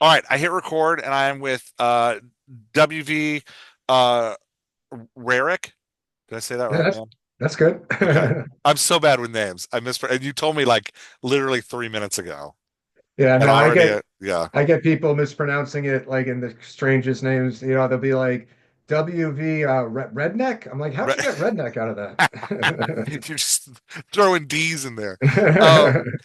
All right, I hit record and I am with WV uh Rarick. Did I say that Yeah, right, that's man? that's good. Okay. I'm so bad with names. I mispronounced and you told me like literally 3 minutes ago. Yeah, And no, I already get yeah. I get people mispronouncing it like in the strangest names. They'll be like WV Redneck. I'm like, how'd you get redneck out of You're just throwing D's in there. Um that?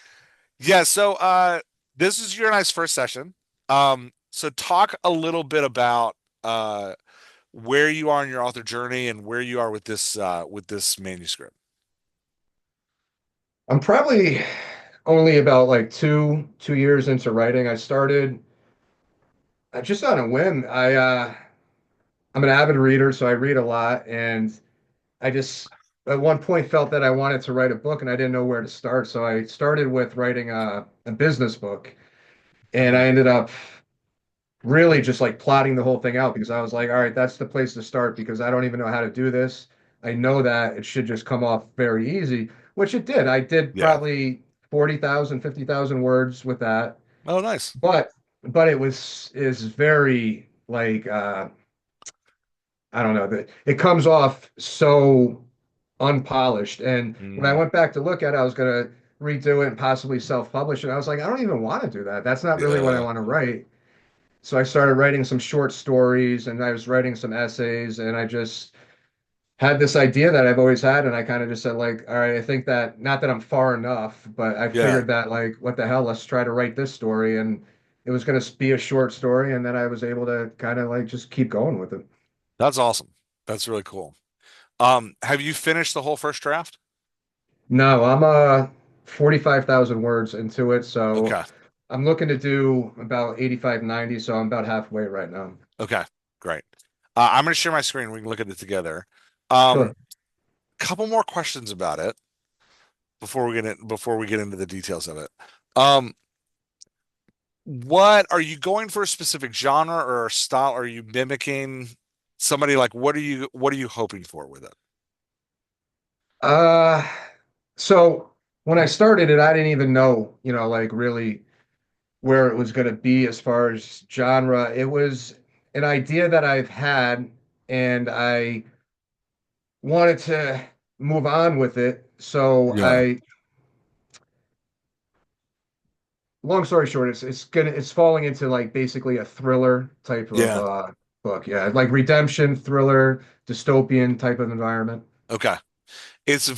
yeah, so this is your nice first session. So talk a little bit about where you are in your author journey and where you are with this manuscript. I'm probably only about like two years into writing. I started just on a whim. I'm an avid reader, so I read a lot, and I just at one point felt that I wanted to write a book and I didn't know where to start. So I started with writing a business book, and Mhm. I ended up really just like plotting the whole thing out because I was like, all right, that's the place to start because I don't even know how to do this. I know that it should just come off very easy, which it did. I did Yeah. probably 40,000, 50,000 words with that, Oh, nice. but it was is very like I don't know that it comes off so unpolished. And when I Mm, went back to look at it, I was gonna redo it and possibly self-publish it. I was like, I don't even want to do that. That's not really what I yeah, want to write. So I started writing some short stories and I was writing some essays and I just had this idea that I've always had and I kind of just said like, all right, I think that not that I'm far enough, but I yeah. figured that like, what the hell, let's try to write this story and it was going to be a short story and then I was able to kind of like just keep going with it. That's awesome. That's really cool. Have you finished the whole first draft? No, I'm 45,000 words into it, so Okay. I'm looking to do about 85, 90, so I'm about halfway right now. Okay. Great. I'm going to share my screen. We can look at it together. Um, Sure. couple more questions about it before we get into the details of it. Um, what are you going for a specific genre or style? Are you mimicking somebody like what are you hoping for with it? Uh, so when I started it, I didn't even know, like really where it was going to be as far as genre. It was an idea that I've had, and I wanted to move on with it. So Yeah. long story short, it's falling into like basically a thriller type of Yeah. book. Yeah, like redemption, thriller, dystopian type of environment. Okay. It's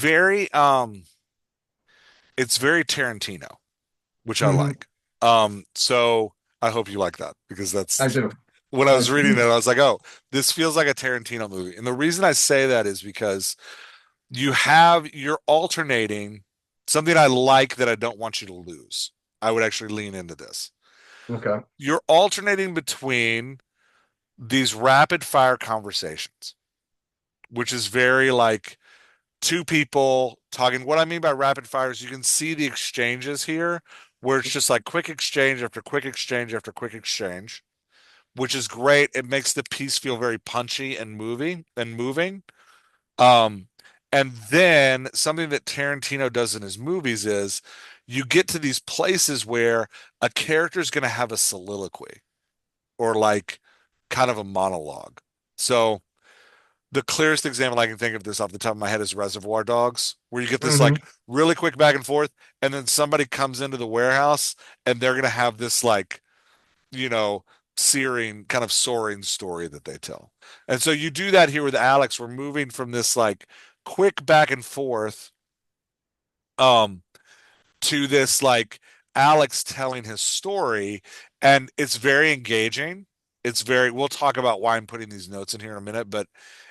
it's very Tarantino, which I Hmm. like. So I hope you like that because I that's do. when I I was reading it, I was like, oh, this feels like a Tarantino movie. And the reason I say that is because you're alternating something I like that I don't want you to lose. I would actually lean into this. Okay. You're alternating between these rapid fire conversations, which is very like two people talking. What I mean by rapid fire is you can see the exchanges here where it's just like quick exchange after quick exchange after quick exchange, which is great. It makes the piece feel very punchy and moving. Um, and then something that Tarantino does in his movies is you get to these places where a character is going to have a soliloquy or like kind of a monologue. So the clearest example I can think of this off the top of my head is Reservoir Dogs, where you get this Hmm. like really quick back and forth, and then somebody comes into the warehouse and they're gonna have this like, you know, searing, kind of soaring story that they tell. And so you do that here with Alex. We're moving from this like quick back and forth um to this like Alex telling his story, and it's very engaging. We'll talk about why I'm putting these notes in here in a minute, but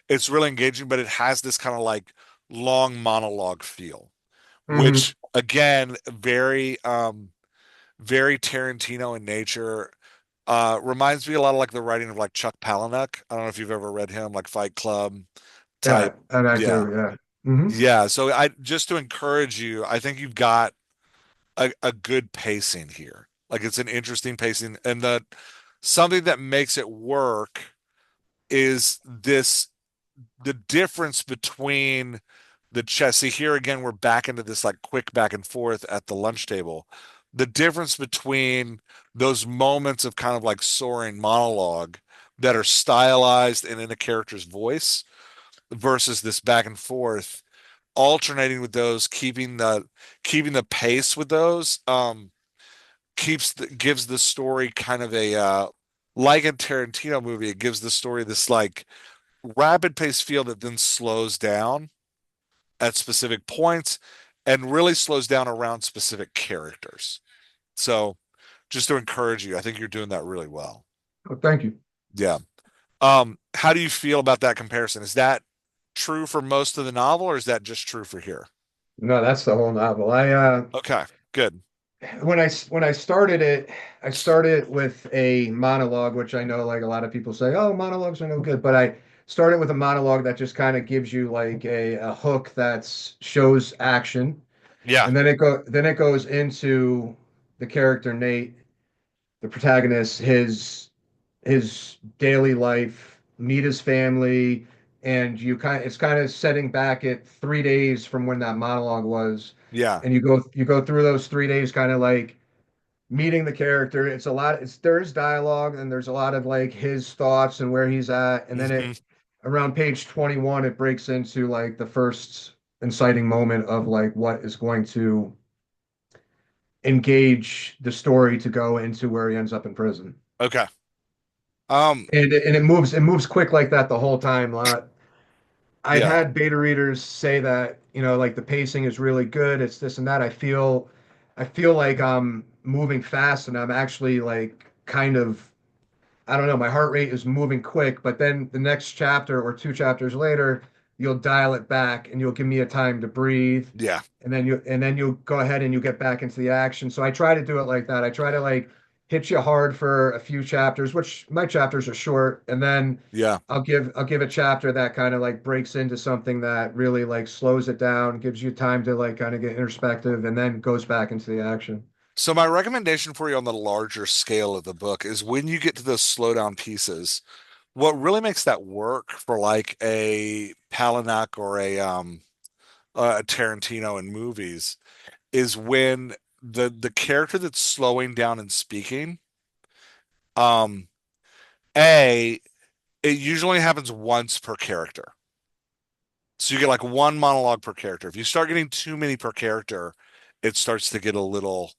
it's really engaging, but it has this kind of like long monologue feel, Hmm. which again, very Tarantino in nature. Reminds me a lot of like the writing of like Chuck Palahniuk. I don't know if you've ever read him, like Fight Club type. Yeah, and I Yeah. do. Yeah. Hmm. Yeah. So I just to encourage you, I think you've got a good pacing here. Like it's an interesting pacing, and the something that makes it work is this the difference between the chess. See, here again, we're back into this like quick back and forth at the lunch table. the difference between those moments of kind of like soaring monologue that are stylized and in a character's voice versus this back and forth, alternating with those, keeping the pace with those, gives the story kind of a like a Tarantino movie, it gives the story this like rapid pace feel that then slows down at specific points and really slows down around specific characters. So just to encourage you, I think you're doing that really well. Oh, thank you. Yeah. How do you feel about that comparison? Is that true for most of the novel, or is that just true for here? No, that's the whole novel. Okay, good. When I started it, I started with a monologue, which I know like a lot of people say, oh, monologues are no good, but I started with a monologue that just kind of gives you like a hook that shows action, Yeah, and then it goes into the character Nate, the protagonist, his daily life, meet his family, and it's kind of setting back at 3 days from when that monologue was, yeah, and you go through those 3 days kind of like meeting the character. It's a lot, there's dialogue and there's a lot of like his thoughts and where he's at, and then hmm, it around page 21 it breaks into like the first inciting moment of like what is going to engage the story to go into where he ends up in prison. okay. Um, And it moves quick like that the whole time. I've yeah, had beta readers say that, you know, like the pacing is really good. It's this and that. I feel like I'm moving fast and I'm actually like kind of, I don't know, my heart rate is moving quick, but then the next chapter or two chapters later, you'll dial it back and you'll give me a time to breathe. yeah, And then you'll go ahead and you get back into the action. So I try to do it like that. I try to like hit you hard for a few chapters, which my chapters are short, and then yeah. I'll give a chapter that kind of like breaks into something that really like slows it down, gives you time to like kind of get introspective, and then goes back into the action. So my recommendation for you on the larger scale of the book is when you get to those slow down pieces, what really makes that work for like a Palahniuk or a Tarantino in movies is when the character that's slowing down and speaking, um, A, it usually happens once per character. So you get like one monologue per character. If you start getting too many per character, it starts to get a little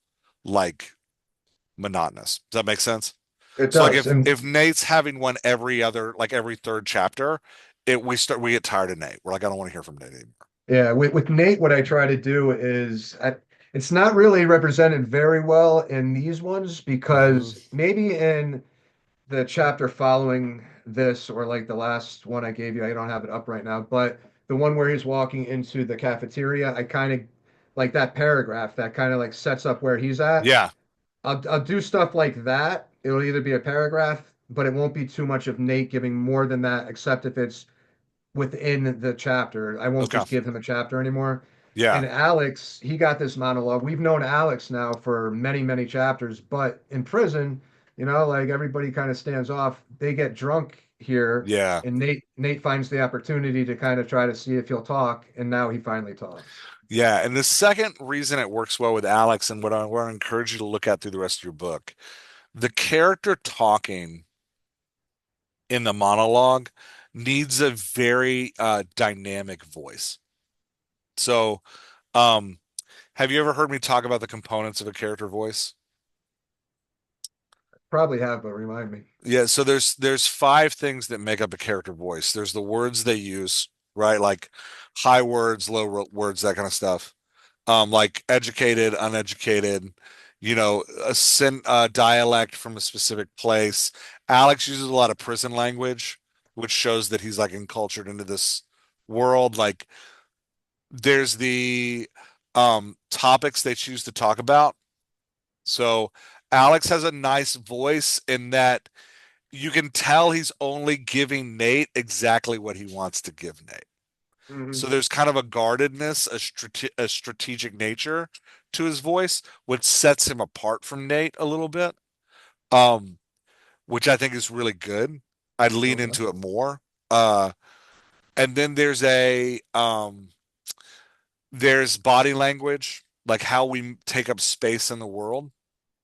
like monotonous. Does that make sense? It So like does. if And Nate's having one every other like every third chapter, we get tired of Nate. We're like, I don't want to hear from Nate anymore. yeah, with Nate, what I try to do is it's not really represented very well in these ones Hmm. because maybe in the chapter following this or like the last one I gave you, I don't have it up right now, but the one where he's walking into the cafeteria, I kind of like that paragraph that kind of like sets up where he's at. Yeah. I'll do stuff like that. It'll either be a paragraph, but it won't be too much of Nate giving more than that, except if it's within the chapter. I won't Okay. just give him a chapter anymore. Yeah. And Alex, he got this monologue. We've known Alex now for many, many chapters, but in prison, you know, like everybody kind of stands off. They get drunk here, Yeah. and Nate finds the opportunity to kind of try to see if he'll talk, and now he finally talks. Yeah. And the second reason it works well with Alex and what I want to encourage you to look at through the rest of your book, the character talking in the monologue needs a very dynamic voice. So, um, have you ever heard me talk about the components of a character voice? Probably have, but remind me. Yeah, so there's five things that make up a character voice. There's the words they use, right? Like high words, words, that kind of stuff. Like educated, uneducated, a dialect from a specific place. Alex uses a lot of prison language, which shows that he's like encultured into this world. Like there's the topics they choose to talk about. So Alex has a nice voice in that you can tell he's only giving Nate exactly what he wants to give Nate. So Hmm. there's kind of a guardedness, a strategic nature to his voice, which sets him apart from Nate a little bit, um, which I think is really good. I'd lean Okay. into it more. Uh, and then there's body language. like how we take up space in the world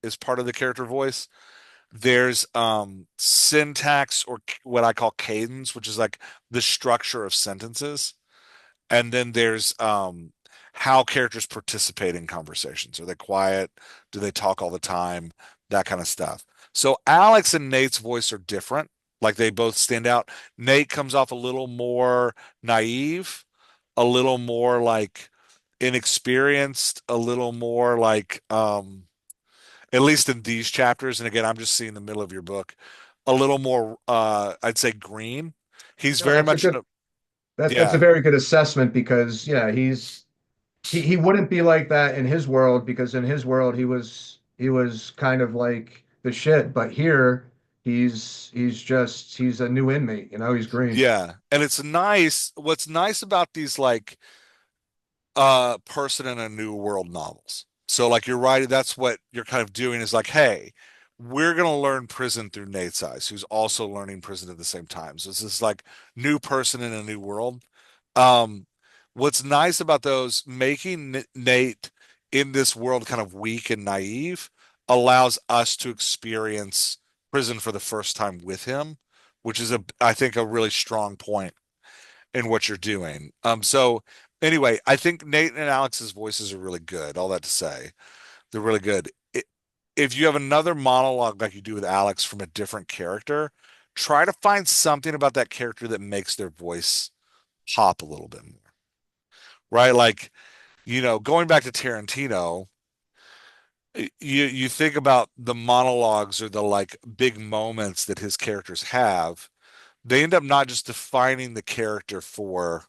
is part of the character voice. There's syntax or what I call cadence, which is like the structure of sentences. And then there's how characters participate in conversations. Are they quiet? Do they talk all the time? That kind of stuff. So Alex and Nate's voice are different. Like they both stand out. Nate comes off a little more naive, a little more like inexperienced, a little more like at least in these chapters, and again, I'm just seeing the middle of your book, a little more I'd say green. He's No, very that's a much in good a that's a yeah, very good assessment because yeah, he wouldn't be like that in his world because in his world he was kind of like the shit, but here he's a new inmate, he's green. yeah. And it's nice. What's nice about these like person in a new world novels. So like you're right, that's what you're kind of doing is like, hey, we're gonna learn prison through Nate's eyes, who's also learning prison at the same time. So it's this like new person in a new world. Um, what's nice about those making Nate in this world kind of weak and naive allows us to experience prison for the first time with him, which is I think a really strong point in what you're doing. So anyway, I think Nate and Alex's voices are really good. All that to say, they're really good. If you have another monologue like you do with Alex from a different character, try to find something about that character that makes their voice pop a little bit more, right? Like, going back to Tarantino, you think about the monologues or the like big moments that his characters have. They end up not just defining the character for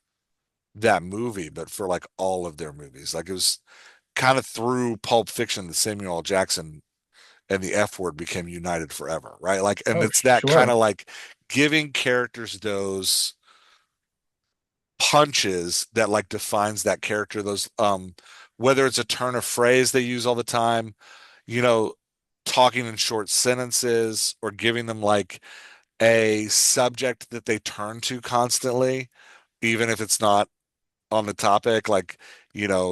that movie, but for like all of their movies. Like it was kind of through Pulp Fiction that Samuel L. Jackson and the F word became united forever, right? Like, and Oh, it's that kind sure. of like giving characters those punches that like defines that character, those whether it's a turn of phrase they use all the time, you know, talking in short sentences or giving them like a subject that they turn to constantly, even if it's not on the topic, like,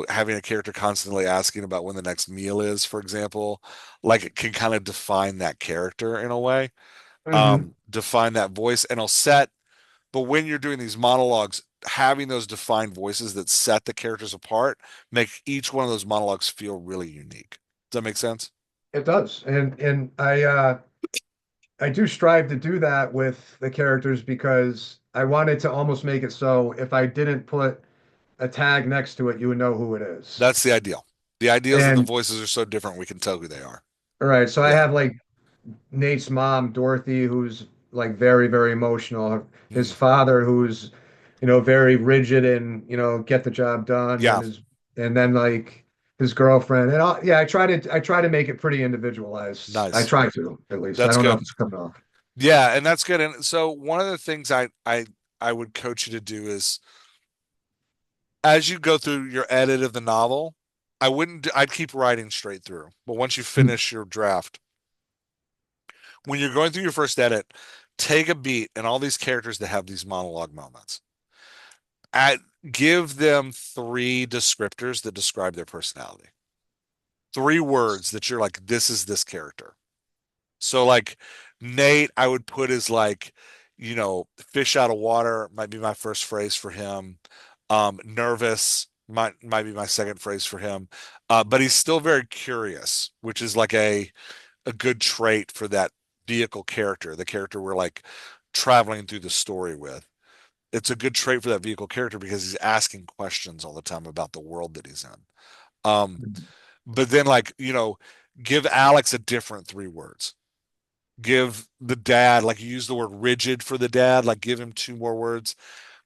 having a character constantly asking about when the next meal is, for example, like it can kind of define that character in a way, Hmm. define that voice, and it'll set, but when you're doing these monologues, having those defined voices that set the characters apart make each one of those monologues feel really unique. Does that make sense? It does. And I do strive to do that with the characters because I wanted to almost make it so if I didn't put a tag next to it, you would know who it is. That's the ideal. The ideal is that the And voices are so different we can tell who they are. all right, so I Yeah. have like Nate's mom, Dorothy, who's like very, very emotional. His Mm. father, who's, very rigid and, get the job done, Yeah. and then like his girlfriend. And yeah, I try to make it pretty individualized. I Nice. try to, at least. I That's don't know if good. it's coming off. Yeah, and that's good. And so one of the things I would coach you to do is as you go through your edit of the novel, I'd keep writing straight through. But once you Mm. finish your draft, when you're going through your first edit, take a beat and all these characters that have these monologue moments. At Give them three descriptors that describe their personality. Three words that you're like, this is this character. So like Nate, I would put as like, fish out of water might be my first phrase for him. Nervous might be my second phrase for him. But he's still very curious, which is like a good trait for that vehicle character, the character we're like traveling through the story with. It's a good trait for that vehicle character because he's asking questions all the time about the world that he's in. But then like, give Alex a different three words. Give the dad, like you use the word rigid for the dad, like give him two more words.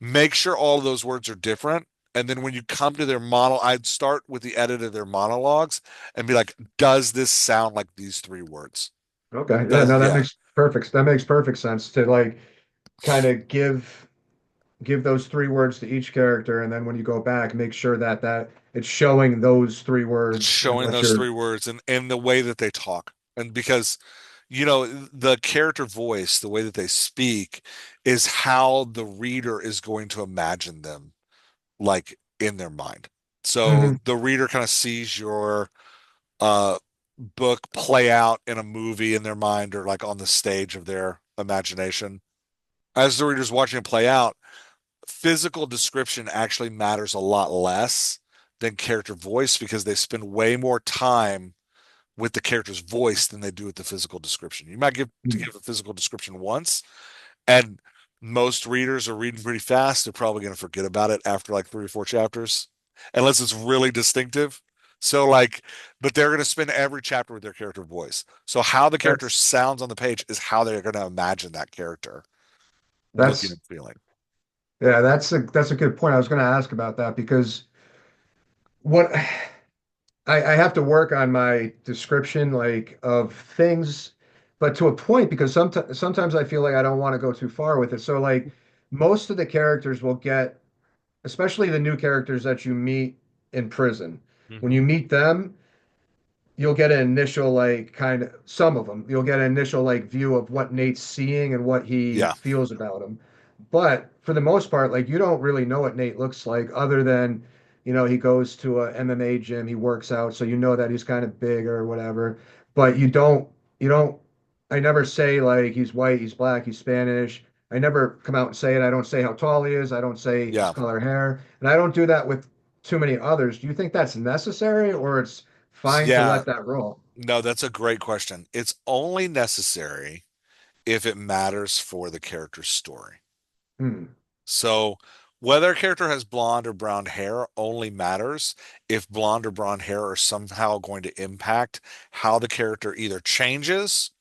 Make sure all of those words are different. And then when you come to their model, I'd start with the edit of their monologues and be like, does this sound like these three words? Okay. Yeah, Does, no, that yeah, makes perfect sense to like kind of give those three words to each character, and then when you go back, make sure that it's showing those three it's words in showing what those you're. three words and the way that they talk. And because, the character voice, the way that they speak is how the reader is going to imagine them like in their mind. So Hmm. the reader kind of sees your uh, book play out in a movie in their mind or like on the stage of their imagination. As the reader's watching it play out, physical description actually matters a lot less than character voice because they spend way more time with the character's voice than they do with the physical description. You might give a physical description once, and most readers are reading pretty fast. They're probably going to forget about it after like 3 or 4 chapters, unless it's really distinctive. So like, but they're going to spend every chapter with their character voice. So how the character That's sounds on the page is how they're going to imagine that character looking that's and feeling. yeah, that's a good point. I was going to ask about that because what I have to work on my description like of things, but to a point because sometimes I feel like I don't want to go too far with it. So like most of the characters will get, especially the new characters that you meet in prison. When Hmm. you meet them, you'll get an initial like kind of some of them you'll get an initial like view of what Nate's seeing and what he Yeah. feels about him, but for the most part like you don't really know what Nate looks like other than he goes to a MMA gym, he works out, so you know that he's kind of big or whatever, but you don't I never say like he's white, he's black, he's Spanish. I never come out and say it. I don't say how tall he is. I don't say his Yeah. color hair, and I don't do that with too many others. Do you think that's necessary, or it's fine to Yeah. let that roll? No, that's a great question. It's only necessary if it matters for the character's story. Hmm. So whether a character has blonde or brown hair only matters if blonde or brown hair are somehow going to impact how the character either changes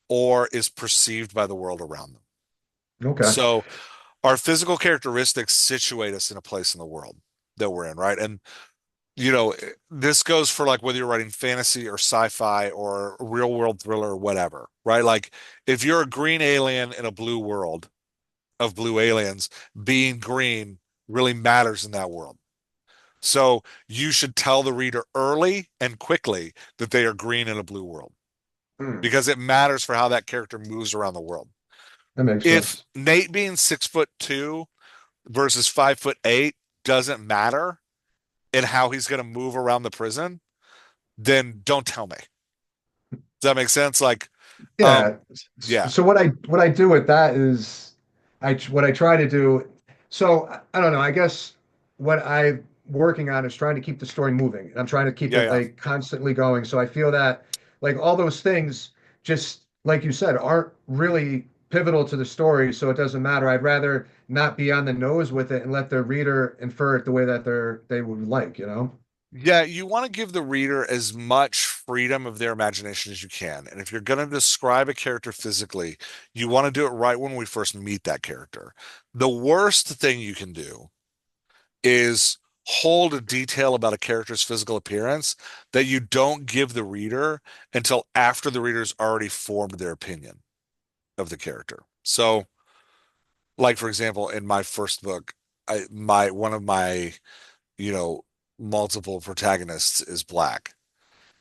or is perceived by the world around them. Okay. So our physical characteristics situate us in a place in the world that we're in, right? And this goes for like whether you're writing fantasy or sci-fi or real world thriller or whatever, right? Like if you're a green alien in a blue world of blue aliens, being green really matters in that world. So you should tell the reader early and quickly that they are green in a blue world Hmm. because it matters for how that character moves around the world. That makes If sense. Nate being 6'2" versus 5'8" doesn't matter in how he's going to move around the prison, then don't tell me. Does that make sense? Like, Yeah. um, yeah, So what I do with that is what I try to do. So I don't know. I guess what I'm working on is trying to keep the story moving. I'm trying to keep yeah, it yeah. like constantly going. So I feel that like all those things, just like you said, aren't really pivotal to the story. So it doesn't matter. I'd rather not be on the nose with it and let the reader infer it the way that they would like, you know? Yeah, you want to give the reader as much freedom of their imagination as you can. And if you're going to describe a character physically, you want to do it right when we first meet that character. The worst thing you can do is hold a detail about a character's physical appearance that you don't give the reader until after the reader's already formed their opinion of the character. So, like for example, in my first book, my one of my, you know, multiple protagonists is black.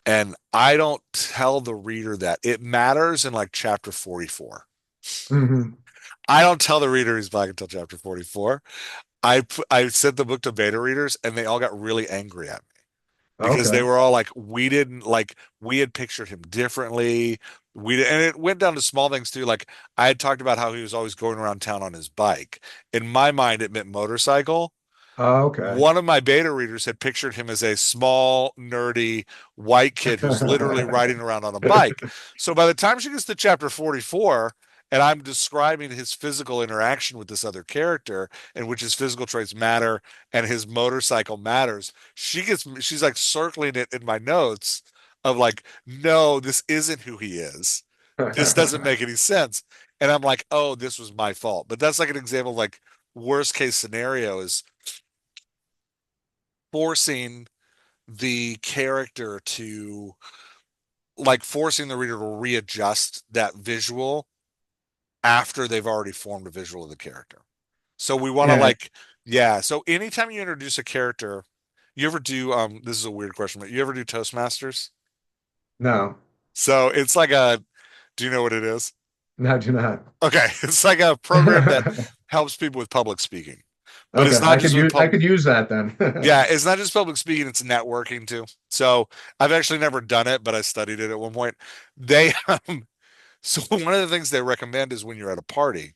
And I don't tell the reader that. It matters in like chapter 44. Hmm. I don't tell the reader he's black until chapter 44. I sent the book to beta readers and they all got really angry at me because they Okay. were all like, we didn't like, we had pictured him differently. And it went down to small things too. Like I had talked about how he was always going around town on his bike. In my mind, it meant motorcycle. Okay. One of my beta readers had pictured him as a small, nerdy white kid who's literally riding around on a bike. So by the time she gets to chapter 44, and I'm describing his physical interaction with this other character, in which his physical traits matter and his motorcycle matters, she's like circling it in my notes of like, no, this isn't who he is. This doesn't make any sense. And I'm like, oh, this was my fault. But that's like an example of like worst case scenario is forcing the character to like forcing the reader to readjust that visual after they've already formed a visual of the character. So we want to Yeah, like, yeah. So anytime you introduce a character, you ever do, this is a weird question, but you ever do Toastmasters? no, So it's like a, do you know what it is? no, I do not. Okay. It's like a program that helps people with public speaking. But it's Okay, not just with I public. could use that then. Yeah, it's not just public speaking, it's networking too. So I've actually never done it, but I studied it at one point. They so one of the things they recommend is when you're at a party,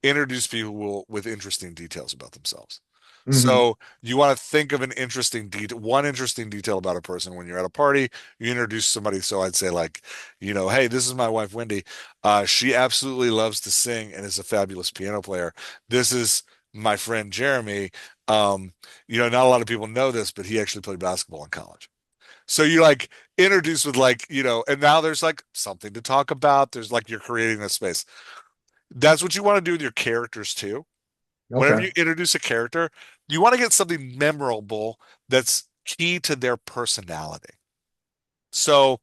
introduce people with interesting details about themselves. Hmm. So you want to think of an interesting detail, one interesting detail about a person when you're at a party. You introduce somebody. So I'd say like, hey, this is my wife Wendy. She absolutely loves to sing and is a fabulous piano player. This is my friend Jeremy. Um, not a lot of people know this, but he actually played basketball in college. So you like introduce with like, and now there's like something to talk about. There's like you're creating a space. That's what you want to do with your characters too. Whenever Okay. you introduce a character, you want to get something memorable that's key to their personality. So,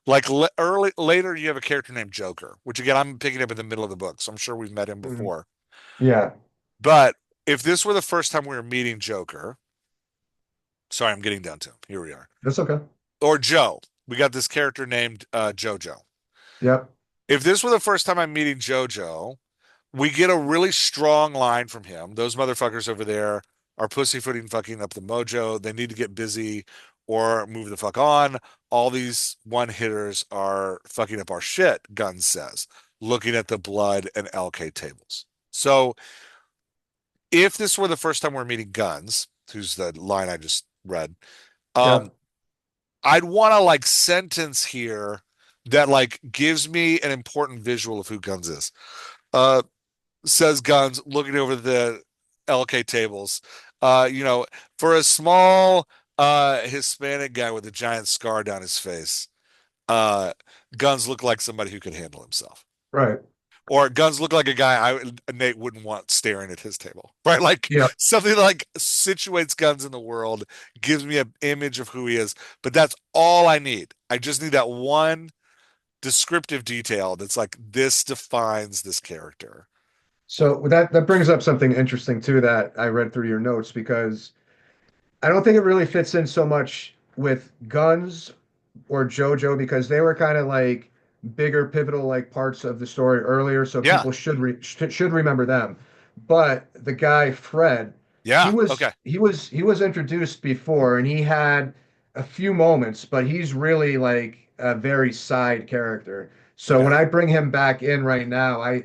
like later, you have a character named Joker, which again, I'm picking up in the middle of the book, so I'm sure we've met him Mhm. before. Yeah, But if this were the first time we were meeting Joker, sorry, I'm getting down to him. Here we are. that's okay. Or Joe. We got this character named JoJo. Yep. If this were the first time I'm meeting JoJo, we get a really strong line from him. Those motherfuckers over there are pussyfooting fucking up the mojo. They need to get busy or move the fuck on. All these one hitters are fucking up our shit, Guns says, looking at the blood and LK tables. So if this were the first time we're meeting Guns, who's the line I just read, um, Yep. I'd want to like sentence here that like gives me an important visual of who Guns is. Uh, says Guns, looking over the LK tables. You know, for a small Hispanic guy with a giant scar down his face, uh, Guns look like somebody who could handle himself. Right. Or Guns look like a guy Nate wouldn't want staring at his table, right? Like Yep. something like situates Guns in the world, gives me an image of who he is. But that's all I need. I just need that one descriptive detail that's like this defines this character. So that brings up something interesting too that I read through your notes because I don't think it really fits in so much with Guns or JoJo because they were kind of like bigger pivotal like parts of the story earlier, so Yeah, people should remember them. But the guy Fred, yeah, okay, he was introduced before and he had a few moments, but he's really like a very side character. So when okay. I bring him back in right now, I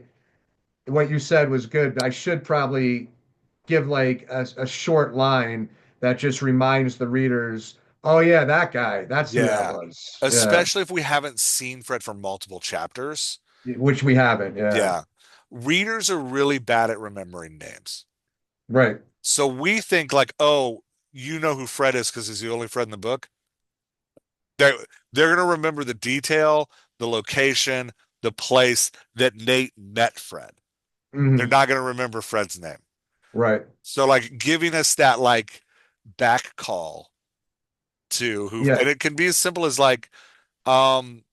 what you said was good. I should probably give like a short line that just reminds the readers, oh yeah, that guy, that's who that Yeah. was. Yeah, Especially if we haven't seen Fred for multiple chapters. which we haven't. Yeah, Yeah. Readers are really bad at remembering names. right. So we think like, oh, you know who Fred is because he's the only Fred in the book. They they're gonna remember the detail, the location, the place that Nate met Fred. They're Hmm. not gonna remember Fred's name. Right. So like giving us that like back call to who, Yeah, and it can be as simple as like, um,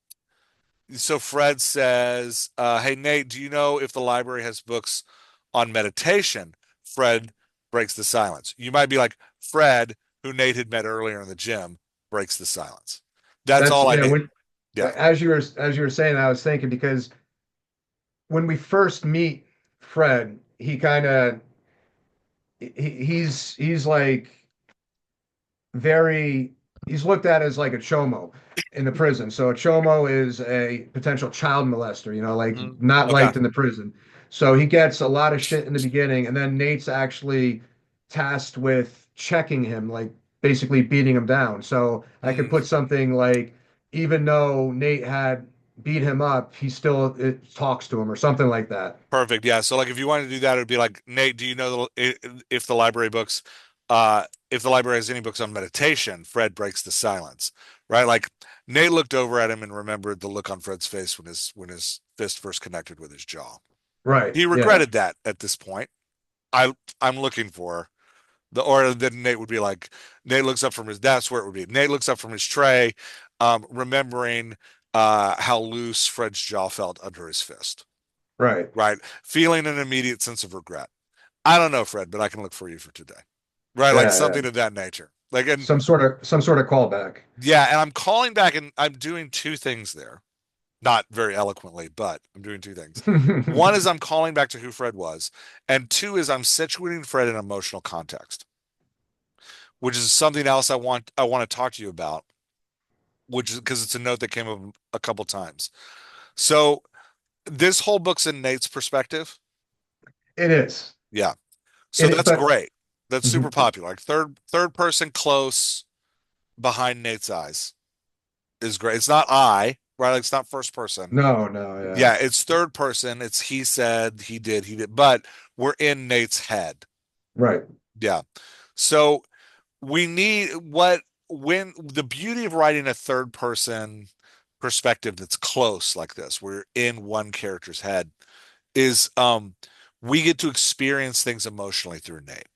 so Fred says, "Hey Nate, do you know if the library has books on meditation?" Fred breaks the silence. You might be like, Fred, who Nate had met earlier in the gym, breaks the silence. That's that's all I yeah. need. When Yeah. as you were saying, I was thinking because when we first meet Fred, he kind of he's like very he's looked at as like a chomo in the prison. So a chomo is a potential child molester, you know, like Mhm. not Okay. liked in the prison. So he gets a lot of shit in the beginning, and then Nate's actually tasked with checking him, like basically beating him down. So I could Mhm. put something like, even though Nate had beat him up, he still talks to him or something like that. Perfect. Yeah. So like if you wanted to do that, it would be like, Nate, do you know if the library books, if the library has any books on meditation? Fred breaks the silence, right? Like Nate looked over at him and remembered the look on Fred's face when his fist first connected with his jaw. Right. He Yeah. regretted that at this point. I I'm looking for or then Nate would be like, Nate looks up from his, that's where it would be. Nate looks up from his tray, remembering how loose Fred's jaw felt under his fist, Right. right? Feeling an immediate sense of regret. I don't know, Fred, but I can look for you for today. Right? Like Yeah. Yeah. something of that nature. Like, and Some sort of callback. yeah, and I'm calling back and I'm doing two things there. Not very eloquently, but I'm doing two things. One is I'm calling back to who Fred was, and two is I'm situating Fred in emotional context, which is something else I want to talk to you about, which is because it's a note that came up a couple times. So this whole book's in Nate's perspective. It is. Yeah. So that's But great. That's super mhm. popular. Like third person close behind Nate's eyes is great. It's not I, right? Like it's not first person. No, no, yeah. Yeah, it's third person. It's he said, he did, but we're in Nate's head. Right. Yeah. So we need what when the beauty of writing a third person perspective that's close like this, we're in one character's head, is we get to experience things emotionally through Nate,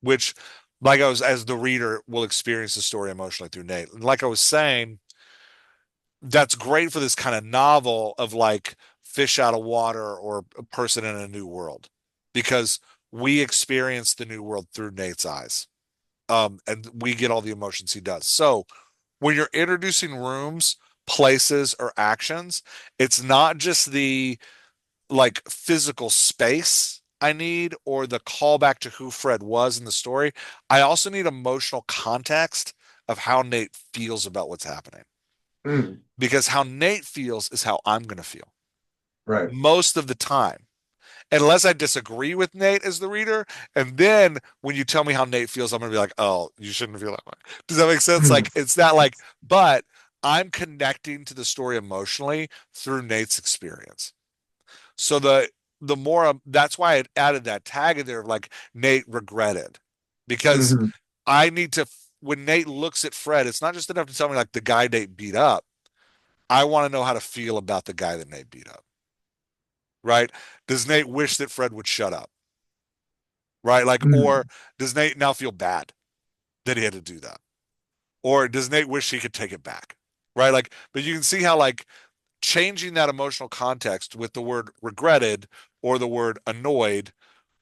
which like I was as the reader will experience the story emotionally through Nate. And like I was saying, that's great for this kind of novel of like fish out of water or a person in a new world because we experience the new world through Nate's eyes. And we get all the emotions he does. So when you're introducing rooms, places, or actions, it's not just the like physical space I need or the callback to who Fred was in the story. I also need emotional context of how Nate feels about what's happening Mm, because how Nate feels is how I'm going to feel right. most of the time. Unless I disagree with Nate as the reader. And then when you tell me how Nate feels, I'm going to be like, oh, you shouldn't feel that way. Does that make sense? Mm, Like, it's not like, but I'm connecting to the story emotionally through Nate's experience. So the more that's why I added that tag in there of like Nate regretted because mhm, I need to when Nate looks at Fred, it's not just enough to tell me like the guy Nate beat up. I want to know how to feel about the guy that Nate beat up, right? Does Nate wish that Fred would shut up, right? Like, or mm. does Nate now feel bad that he had to do that? Or does Nate wish he could take it back, right? Like, but you can see how like changing that emotional context with the word regretted or the word annoyed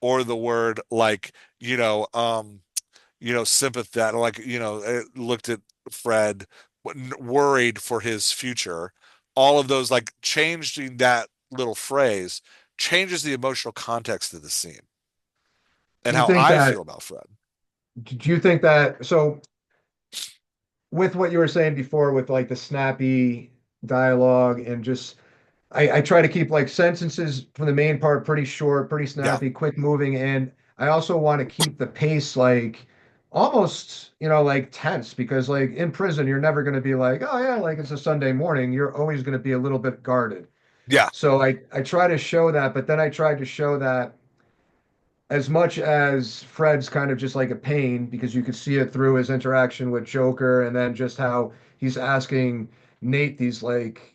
or the word like sympathetic like looked at Fred worried for his future, all of those like changing that little phrase changes the emotional context of the scene Do and you how think I that, feel about Fred. do you think that, so with what you were saying before with like the snappy dialogue and just I try to keep like sentences from the main part pretty short, pretty Yeah, snappy, quick moving, and I also want to keep the pace like almost, like tense because like in prison you're never going to be like, oh yeah, like it's a Sunday morning. You're always going to be a little bit guarded. yeah, So I try to show that, but then I tried to show that as much as Fred's kind of just like a pain because you could see it through his interaction with Joker and then just how he's asking Nate these like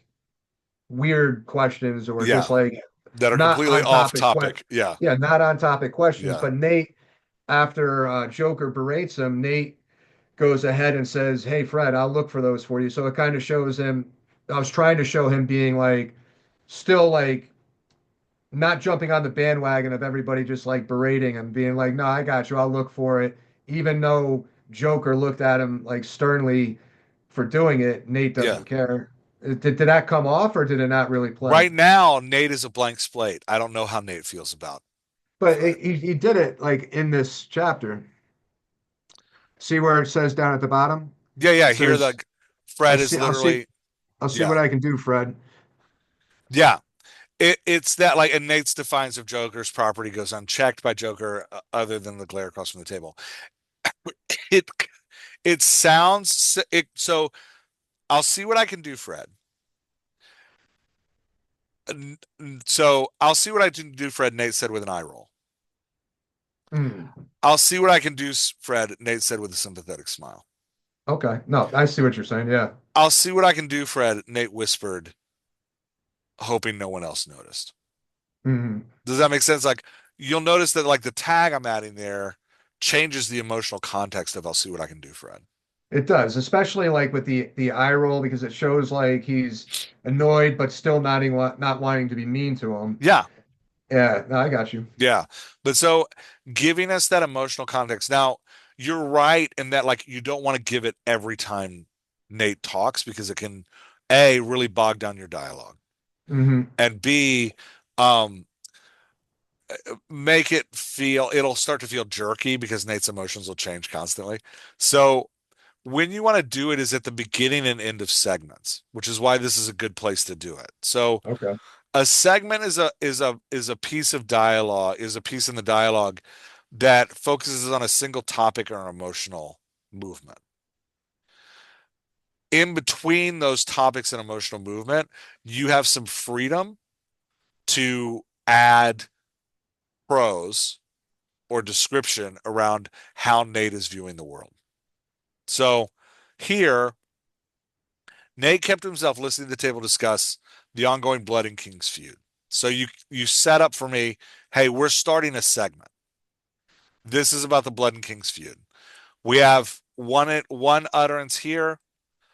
weird questions or just yeah, like that are not completely on off topic topic. Yeah, yeah, not on topic questions. yeah, But Nate, after Joker berates him, Nate goes ahead and says, "Hey Fred, I'll look for those for you." So it kind of shows him. I was trying to show him being like still like not jumping on the bandwagon of everybody just like berating him, being like, "No, I got you. I'll look for it." Even though Joker looked at him like sternly for doing it, Nate yeah. doesn't care. Did that come off or did it not really play? Right now, Nate is a blank slate. I don't know how Nate feels about But Fred. he did it like in this chapter. See where it says down at the bottom? Yeah, yeah. It Here, says, the Fred is literally, I'll see yeah, what I can do, Fred." yeah. It's that like, and Nate's defiance of Joker's property goes unchecked by Joker, other than the glare across from the table. It it sounds it. So I'll see what I can do, Fred. So I'll see what I can do, Fred. Nate said with an eye roll. Hmm. I'll see what I can do, Fred. Nate said with a sympathetic smile. Okay. No, I see what you're saying. Yeah. I'll see what I can do, Fred. Nate whispered, hoping no one else noticed. Hmm. Does that make sense? Like you'll notice that like the tag I'm adding there changes the emotional context of I'll see what I can do, Fred. It does, especially like with the eye roll because it shows like he's annoyed but still not wanting to be mean to him. Yeah, Yeah. No, I got you. yeah. But so giving us that emotional context. Now, you're right in that like you don't want to give it every time Nate talks because it can A, really bog down your dialogue, Hmm. and B, um, make it feel, it'll start to feel jerky because Nate's emotions will change constantly. So when you want to do it is at the beginning and end of segments, which is why this is a good place to do it. So Okay. a segment is a piece of dialogue, is a piece in the dialogue that focuses on a single topic or emotional movement. In between those topics and emotional movement, you have some freedom to add prose or description around how Nate is viewing the world. So here, Nate kept himself listening to the table discuss the ongoing Blood and Kings feud. So you set up for me, hey, we're starting a segment. This is about the Blood and Kings feud. We have one utterance here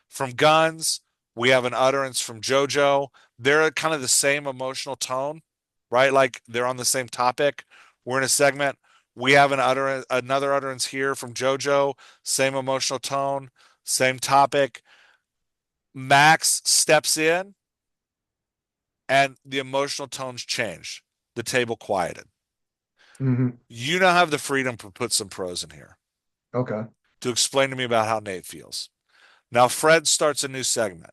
from Guns. We have an utterance from JoJo. They're kind of the same emotional tone, right? Like they're on the same topic. We're in a segment. We have another utterance here from JoJo, same emotional tone, same topic. Max steps in and the emotional tones changed. The table quieted. Hmm. You now have the freedom to put some prose in here Okay. to explain to me about how Nate feels. Now, Fred starts a new segment.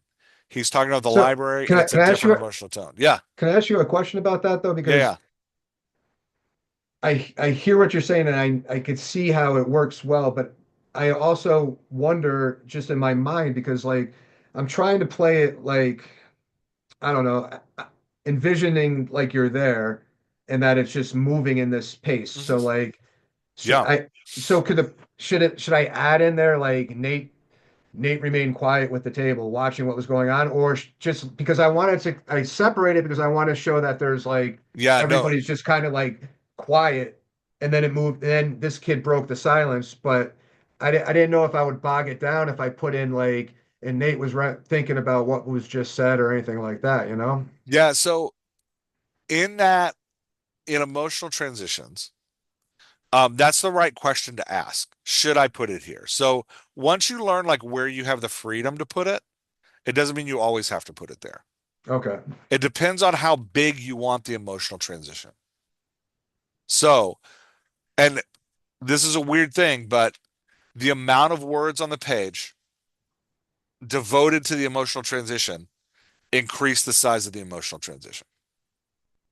He's talking about the So library, can and I it's a can I ask different you emotional tone. Yeah, a question about that though? yeah, Because yeah. I hear what you're saying and I could see how it works well, but I also wonder just in my mind because like I'm trying to play it like I don't know, envisioning like you're there and that it's just moving in this pace. Hmm. So like should Yeah. I so could the should I add in there like Nate remained quiet with the table, watching what was going on, or just because I separated because I want to show that there's like Yeah, no. everybody's just kind of like quiet, and then it moved, and then this kid broke the silence. But I didn't know if I would bog it down if I put in like, and Nate was thinking about what was just said or anything like that, you know? Yeah, so in that, in emotional transitions, that's the right question to ask. Should I put it here? So once you learn like where you have the freedom to put it, it doesn't mean you always have to put it there. Okay. It depends on how big you want the emotional transition. So, and this is a weird thing, but the amount of words on the page devoted to the emotional transition increase the size of the emotional transition.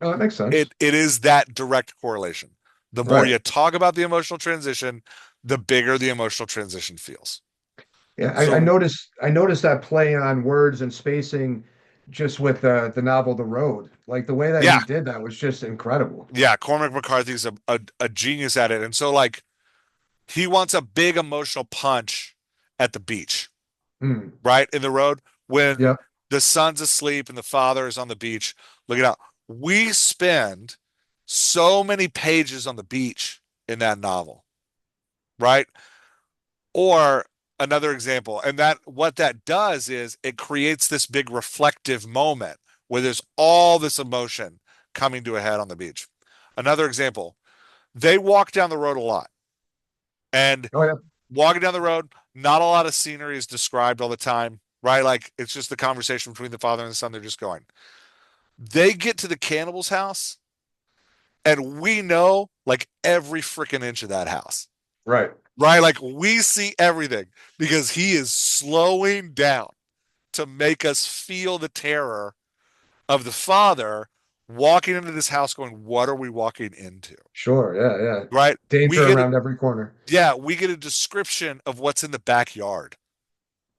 Oh, that makes sense. It is that direct correlation. The more Right. you talk about the emotional transition, the bigger the emotional transition feels. Yeah, So I noticed that play on words and spacing just with the novel The Road. Like the way that he yeah, did that was just incredible. yeah, Cormac McCarthy's a genius at it. And so like he wants a big emotional punch at the beach, Hmm. right? In the road when Yep. the son's asleep and the father is on the beach looking out. We spend so many pages on the beach in that novel, right? Or another example, and that what that does is it creates this big reflective moment where there's all this emotion coming to a head on the beach. Another example, they walk down the road a lot, and Oh yeah. walking down the road, not a lot of scenery is described all the time, right? Like it's just the conversation between the father and the son. They're just going. They get to the cannibal's house, and we know like every freaking inch of that house, Right. right? Like we see everything because he is slowing down to make us feel the terror of the father walking into this house going, what are we walking into? Sure. Yeah. Yeah. Right? We Danger get it. around every corner. Yeah, we get a description of what's in the backyard.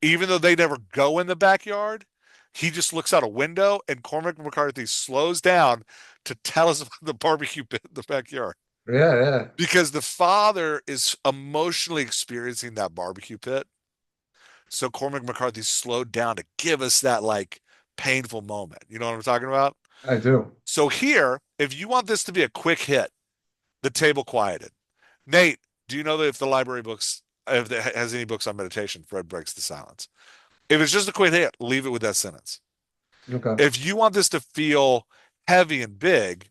Even though they never go in the backyard, he just looks out a window and Cormac McCarthy slows down to tell us about the barbecue pit in the backyard. Yeah. Yeah. Because the father is emotionally experiencing that barbecue pit. So Cormac McCarthy slowed down to give us that like painful moment. You know what I'm talking about? I do. So here, if you want this to be a quick hit, the table quieted. Nate, do you know that if the library books, if it has any books on meditation, Fred breaks the silence. If it's just a quick hit, leave it with that sentence. Okay. If you want this to feel heavy and big,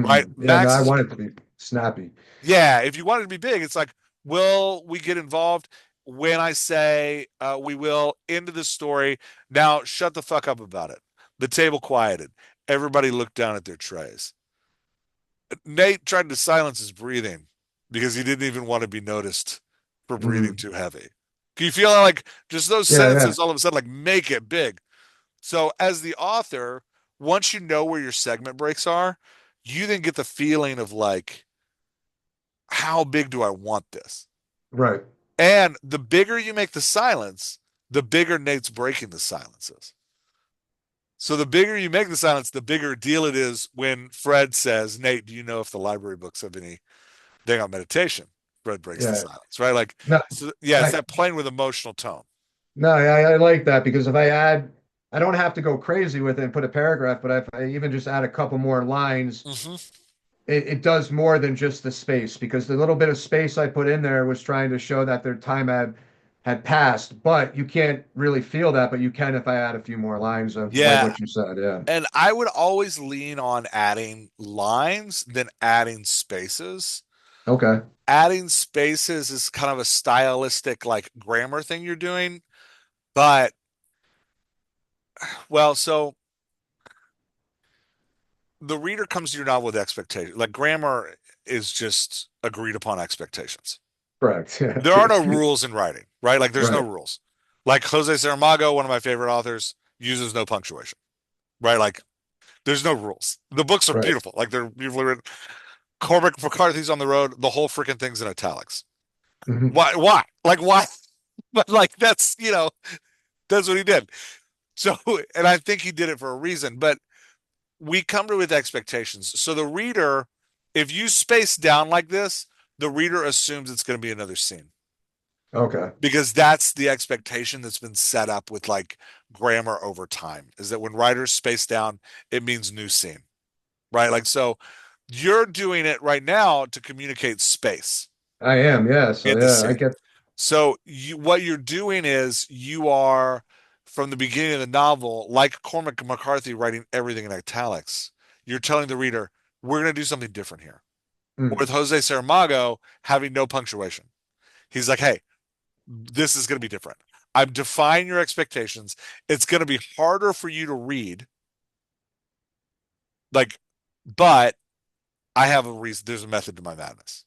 right? Mm. Yeah. No, Max I is, want it to be snappy. yeah, if you want it to be big, it's like, will we get involved? when I say we will into the story, now shut the fuck up about it. The table quieted. Everybody looked down at their trays. Nate tried to silence his breathing because he didn't even want to be noticed for breathing Mm. too heavy. Can you feel how, like, just those Yeah, yeah, sentences all of a sudden like make it big? So as the author, once you know where your segment breaks are, you then get the feeling of like, how big do I want this? right. And the bigger you make the silence, the bigger Nate's breaking the silences. So the bigger you make the silence, the bigger deal it is when Fred says, Nate, do you know if the library books have any thing on meditation? Fred breaks the Yeah. silence, right? Like, No, so yeah, it's I that playing with emotional tone. no, I like that because if I add, I don't have to go crazy with it and put a paragraph, but if I even just add a couple more lines, Mm-hmm. it does more than just the space because the little bit of space I put in there was trying to show that their time had passed, but you can't really feel that, but you can if I add a few more lines of like Yeah. what you said. Yeah. And I would always lean on adding lines than adding spaces. Okay. Adding spaces is kind of a stylistic, like grammar thing you're doing. But, well, so the reader comes to your novel with expectations. Like grammar is just agreed upon expectations. Correct. There are no rules in writing, right? Like there's no Right. rules. Like Jose Saramago, one of my favorite authors, uses no punctuation, right? Like there's no rules. The books are Right. beautiful. Like they're beautifully written. Cormac McCarthy's on the road. The whole freaking thing's in italics. Hmm. Why? Why? Like why? But like that's that's what he did. So, and I think he did it for a reason. But we come to it with expectations. So the reader, if you space down like this, the reader assumes it's going to be another scene Okay. because that's the expectation that's been set up with like grammar over time. Is that when writers space down, it means new scene, right? Like so, you're doing it right now to communicate space I am. Yeah. So in the yeah, I scene. get. So what you're doing is you are from the beginning of the novel, like Cormac McCarthy writing everything in italics. You're telling the reader, we're going to do something different here. Mm. With Jose Saramago having no punctuation, he's like, hey, this is going to be different. I'm defying your expectations. It's going to be harder for you to read, like, but I have a reason. There's a method to my madness.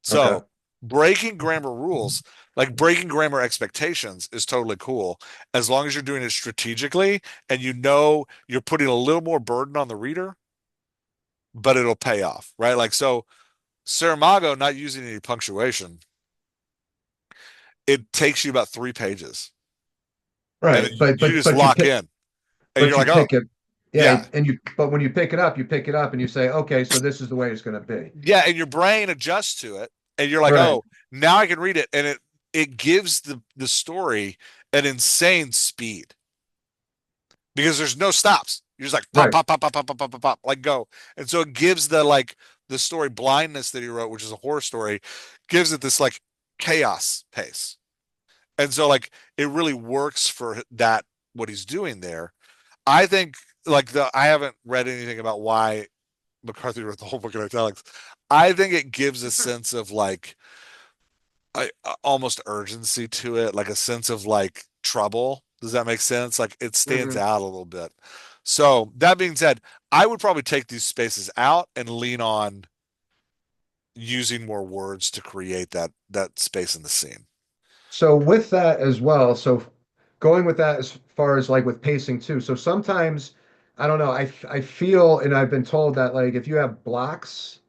Okay. So breaking grammar rules, like breaking grammar expectations, is totally cool as long as you're doing it strategically and you know you're putting a little more burden on the reader, but it'll pay off, right? Like so, Saramago not using any punctuation, it takes you about 3 pages, and then Right. But you but just but you lock pick in, and but you're you like, oh pick it. Yeah. yeah, And but when you pick it up and you say, okay, so this is the way it's going to be. yeah, and your brain adjusts to it, and you're like, Right. oh, now I can read it, and it gives the story an insane speed because there's no stops. You're just like pop, Right. pop, pop, pop, pop, pop, pop, pop, pop, like go. And so it gives the like the story Blindness that he wrote, which is a horror story, gives it this like chaos pace. And so like it really works for that what he's doing there. I think like the I haven't read anything about why McCarthy wrote the whole book in italics. I think it gives a sense of like almost urgency to it, like a sense of like trouble. Does that make sense? Like it stands Hmm. out a little bit. So that being said, I would probably take these spaces out and lean on using more words to create that space in the scene. So with that as well, so going with that as far as like with pacing too. So sometimes I don't know, I feel and I've been told that like if you have blocks,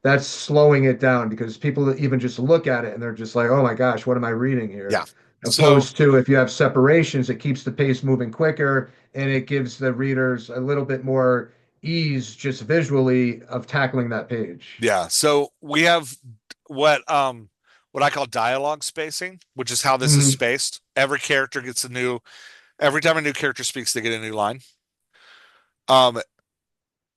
that's slowing it down because people even just look at it and they're just like, "Oh my gosh, what am I reading here?" Yeah. So Opposed to if you have separations, it keeps the pace moving quicker and it gives the readers a little bit more ease just visually of tackling that page. yeah. So we have what um what I call dialogue spacing, which is how this is Hmm. spaced. Every time a new character speaks, they get a new line. Um,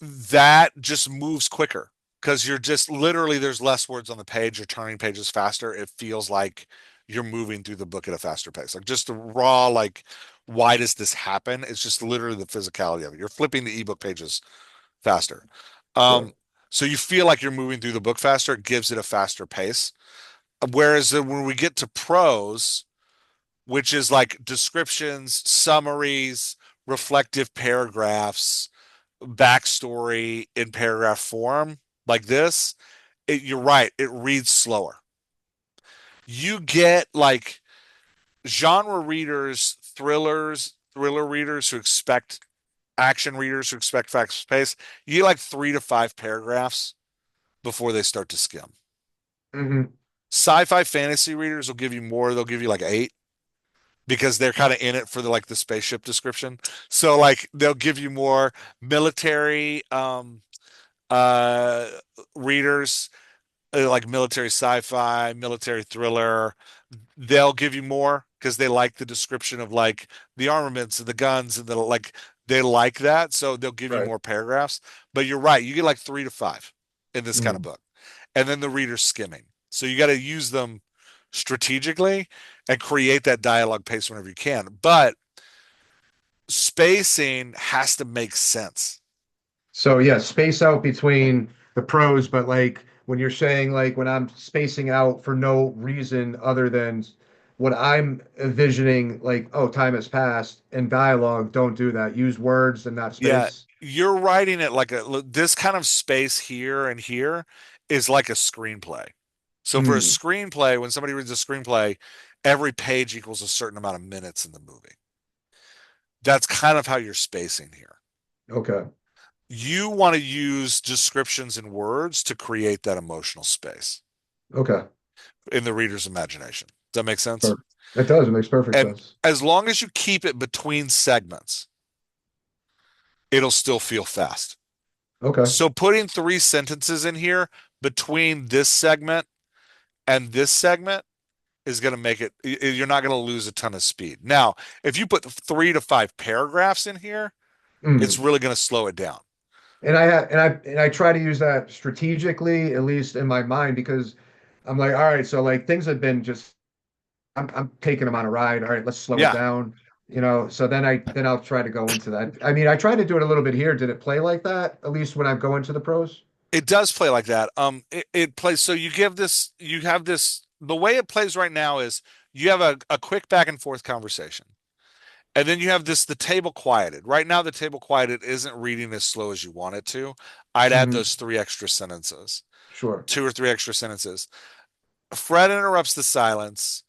that just moves quicker because you're just literally there's less words on the page. You're turning pages faster. It feels like you're moving through the book at a faster pace. Like just the raw, like, why does this happen? It's just literally the physicality of it. You're flipping the ebook pages faster. Sure. Um, so you feel like you're moving through the book faster. It gives it a faster pace. Whereas when we get to prose, which is like descriptions, summaries, reflective paragraphs, backstory in paragraph form, like this, you're right, it reads slower. You get like genre readers, thriller readers who expect action readers who expect fast pace. You get like 3 to 5 paragraphs before they start to skim. Hmm. Sci-fi fantasy readers will give you more. They'll give you like 8 because they're kind of in it for the like the spaceship description. So like they'll give you more military uh readers like military sci-fi, military thriller. They'll give you more because they like the description of like the armaments and the guns and the like they like that. So they'll give you Right. more paragraphs. But you're right, you get like 3 to 5 in this kind of Mm. book. And then the reader's skimming. So you got to use them strategically and create that dialogue pace whenever you can. But spacing has to make sense. So yeah, space out between the pros, but like when you're saying like when I'm spacing out for no reason other than what I'm envisioning, like, oh, time has passed in dialogue, don't do that. Use words and not Yeah, space. you're writing it like this kind of space here and here is like a screenplay. So for a Hmm. screenplay, when somebody reads a screenplay, every page equals a certain amount of minutes in the movie. That's kind of how you're spacing here. Okay. You want to use descriptions and words to create that emotional space Okay. in the reader's imagination. Does that make sense? Perfect. It does. It makes perfect And sense. as long as you keep it between segments, it'll still feel fast. Okay. So putting 3 sentences in here between this segment and this segment is going to make it, you're not going to lose a ton of speed. Now, if you put 3 to 5 paragraphs in here, it's Mm. really going to slow it down. And I try to use that strategically, at least in my mind, because I'm like, all right, so like things have been just I'm taking them on a ride. All right, let's slow it Yeah, down. So then I'll try to go into that. I mean, I tried to do it a little bit here. Did it play like that? At least when I go into the pros? it does play like that. It plays, so you have this, the way it plays right now is you have a quick back and forth conversation. And then you have this, the table quieted. Right now, the table quieted isn't reading as slow as you want it to. I'd add Hmm. those 3 extra sentences, Sure. 2 or 3 extra sentences. Fred interrupts the silence.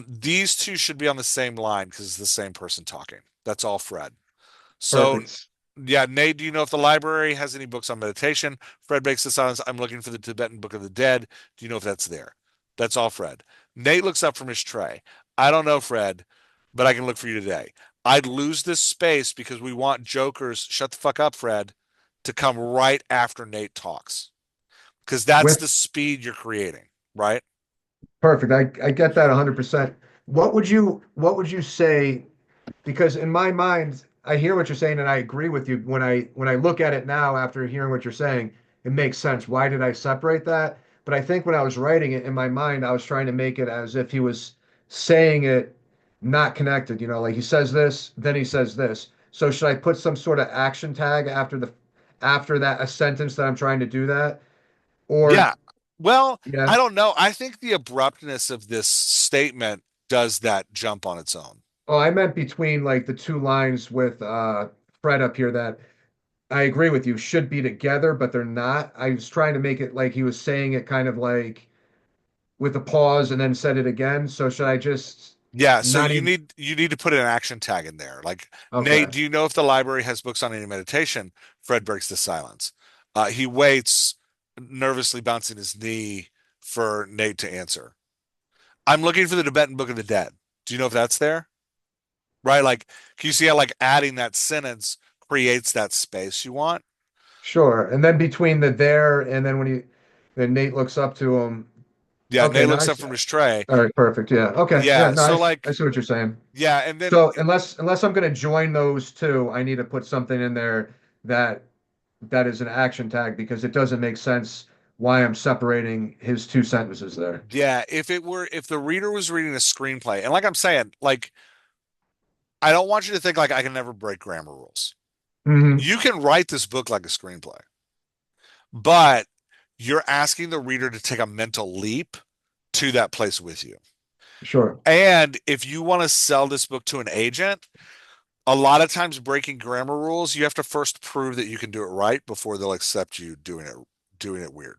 These two should be on the same line because it's the same person talking. That's all Fred. So, Perfect. yeah, Nate, do you know if the library has any books on meditation? Fred breaks the silence. I'm looking for the Tibetan Book of the Dead. Do you know if that's there? That's all Fred. Nate looks up from his tray. I don't know, Fred, but I can look for you today. I'd lose this space because we want jokers, shut the fuck up, Fred, to come right after Nate talks. Because that's With the speed you're creating, right? Perfect. I get that 100%. What would you say? Because in my mind, I hear what you're saying and I agree with you. When I look at it now after hearing what you're saying, it makes sense. Why did I separate that? But I think when I was writing it in my mind, I was trying to make it as if he was saying it not connected. Like he says this, then he says this. So should I put some sort of action tag after that a sentence that I'm trying to do that? Or Yeah. Well, yeah. I don't know. I think the abruptness of this statement does that jump on its own. Oh, I meant between like the two lines with Fred up here that I agree with you should be together, but they're not. I was trying to make it like he was saying it kind of like with a pause and then said it again. So should I just Yeah, so not even? you need to put an action tag in there. Like, Nate, Okay, do you know if the library has books on any meditation? Fred breaks the silence. He waits, nervously bouncing his knee for Nate to answer. I'm looking for the Tibetan Book of the Dead. Do you know if that's there? Right? Like, can you see how like adding that sentence creates that space you want? sure. And then between the there and then then Nate looks up to him. Yeah, Okay, Nate now I looks up see. from his tray. All right, perfect. Yeah. Okay. Yeah. Yeah, No, so I like, see what you're saying. yeah, and then So unless I'm going to join those two, I need to put something in there that that is an action tag because it doesn't make sense why I'm separating his two sentences there. yeah, if the reader was reading a screenplay, and like I'm saying, like I don't want you to think like I can never break grammar rules. Hmm. You can write this book like a screenplay, but you're asking the reader to take a mental leap to that place with you. Sure. And if you want to sell this book to an agent, a lot of times breaking grammar rules, you have to first prove that you can do it right before they'll accept you doing it weird.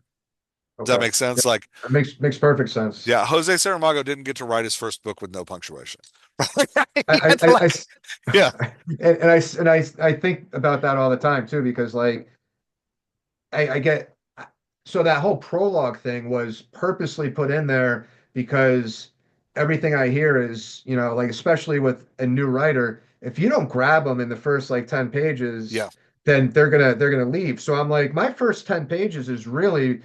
Does that Okay. make Yeah, sense? Like, that makes perfect sense. yeah, Jose Saramago didn't get to write his first book with no punctuation. I, He had to I, like, yeah, I think about that all the time too, because like I get so that whole prologue thing was purposely put in there because everything I hear is, like especially with a new writer, if you don't grab them in the first like 10 pages, yeah, then they're gonna leave. So I'm like, my first 10 pages is really,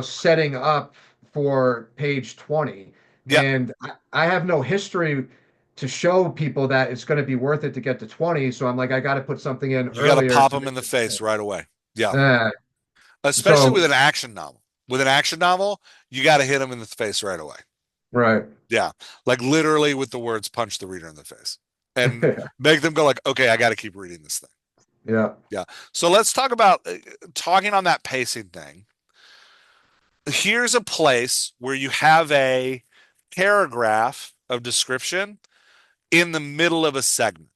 setting up for page 20. yeah. And I have no history to show people that it's going to be worth it to get to 20. So I'm like, I got to put something in You got to earlier pop to them make in the it. face right away. Yeah, Uh, especially with so an action novel. With an action novel, you got to hit them in the face right away. right. Yeah, like literally with the words "punch the reader in the face" and make them go like, "Okay, I got to keep reading this thing." Yeah. Yeah. So let's talk about talking on that pacing thing. Here's a place where you have a paragraph of description in the middle of a segment.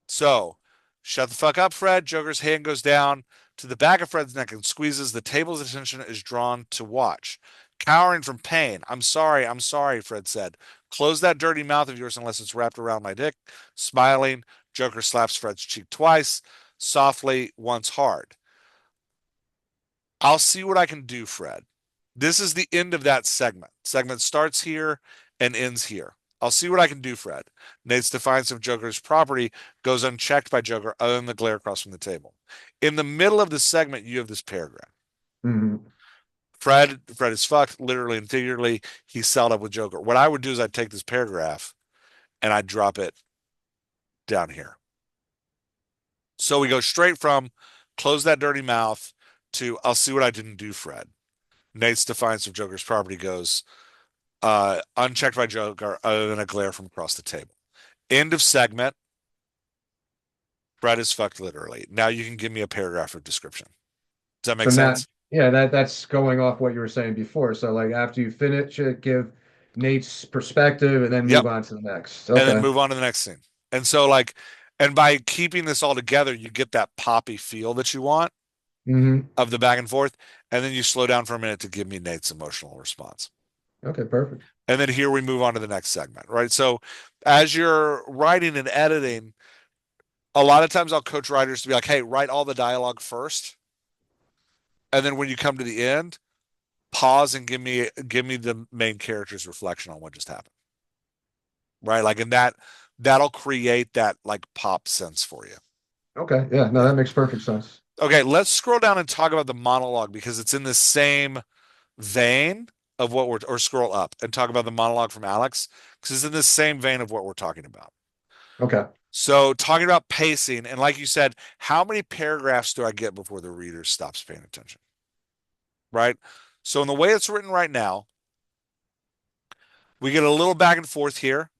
So, shut the fuck up, Fred. Joker's hand goes down to the back of Fred's neck and squeezes. The table's attention is drawn to watch. Cowering from pain. I'm sorry, Fred said. Close that dirty mouth of yours unless it's wrapped around my dick. Smiling, Joker slaps Fred's cheek twice, softly, once hard. I'll see what I can do, Fred. This is the end of that segment. Segment starts here and ends here. I'll see what I can do, Fred. Nate's defiance of Joker's property goes unchecked by Joker other than the glare across from the table. In the middle of the segment, you have this paragraph. Mhm. Fred is fucked, literally and figuratively. He's settled up with Joker. What I would do is I'd take this paragraph and I'd drop it down here. So we go straight from close that dirty mouth to I'll see what I didn't do, Fred. Nate's defiance of Joker's property goes unchecked by Joker other than a glare from across the table. End of segment. Fred is fucked literally. Now you can give me a paragraph of description. Does that So make now, sense? yeah, that's going off what you were saying before. So like after you finish it, give Nate's perspective and then Yep. move on to the next. And then Okay. move on to the next scene. And so like, and by keeping this all together, you get that poppy feel that you want Hmm. of the back and forth. And then you slow down for a minute to give me Nate's emotional response. Okay, perfect. And then here we move on to the next segment, right? So as you're writing and editing, a lot of times I'll coach writers to be like, hey, write all the dialogue first. And then when you come to the end, pause and give me the main character's reflection on what just happened. Right? Like and that'll create that like pop sense for you. Okay. Yeah, no, Yeah. that makes perfect sense. Okay, let's scroll down and talk about the monologue because it's in the same vein of what we're or scroll up and talk about the monologue from Alex because it's in the same vein of what we're talking about. Okay. So talking about pacing and like you said, how many paragraphs do I get before the reader stops paying attention? Right? So in the way it's written right now, we get a little back and forth here.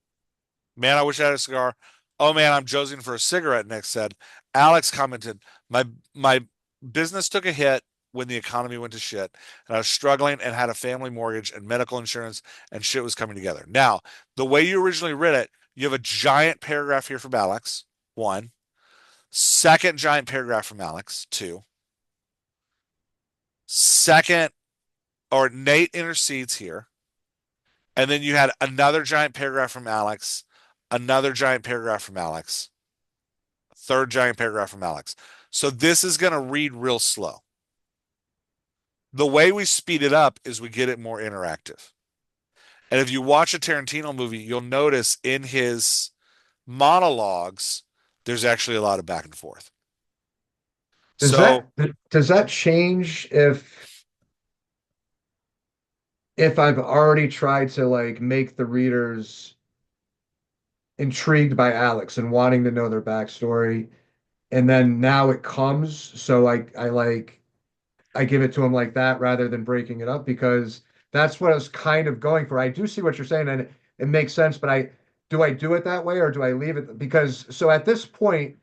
Man, I wish I had a cigar. Oh man, I'm jonesing for a cigarette, Nick said. Alex commented, my business took a hit when the economy went to shit, and I was struggling and had a family mortgage and medical insurance, and shit was coming together. Now, the way you originally read it, you have a giant paragraph here from Alex, one. Second giant paragraph from Alex, two. Second, or Nate intercedes here. And then you had another giant paragraph from Alex, another giant paragraph from Alex, third giant paragraph from Alex. So this is going to read real slow. The way we speed it up is we get it more interactive. And if you watch a Tarantino movie, you'll notice in his monologues, there's actually a lot of back and forth. Does So, that does that change if I've already tried to like make the readers intrigued by Alex and wanting to know their backstory, and then now it comes, so I give it to him like that rather than breaking it up because that's what I was kind of going for. I do see what you're saying and it makes sense, but I do it that way or do I leave it? Because so at this point,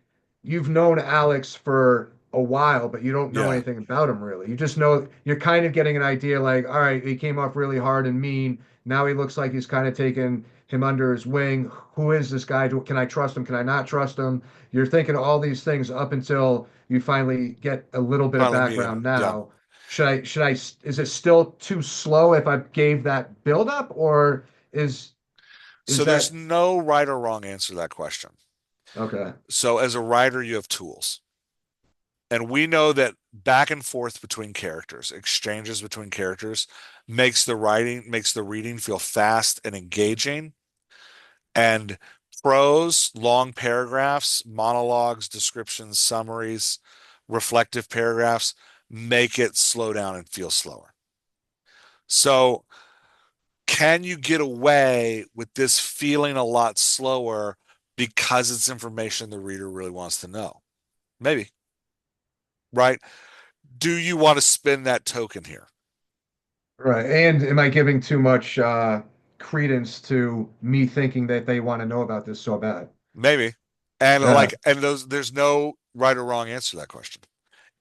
you've known Alex for a while, but you don't know Yeah, anything about him really. You just know you're kind of getting an idea like, all right, he came off really hard and mean. Now he looks like he's kind of taken him under his wing. Who is this guy? Can I trust him? Can I not trust him? You're thinking all these things up until you finally get a little bit of finally meet background him. Yeah. now. Is it still too slow if I gave that build up, or is So is there's that no right or wrong answer to that question. okay? So as a writer, you have tools. And we know that back and forth between characters, exchanges between characters, makes the reading feel fast and engaging. And prose, long paragraphs, monologues, descriptions, summaries, reflective paragraphs make it slow down and feel slower. So, can you get away with this feeling a lot slower because it's information the reader really wants to know? Maybe, right? Do you want to spin that token here? Right. And am I giving too much credence to me thinking that they want to know about this so bad? Maybe. And Yeah, there's no right or wrong answer to that question.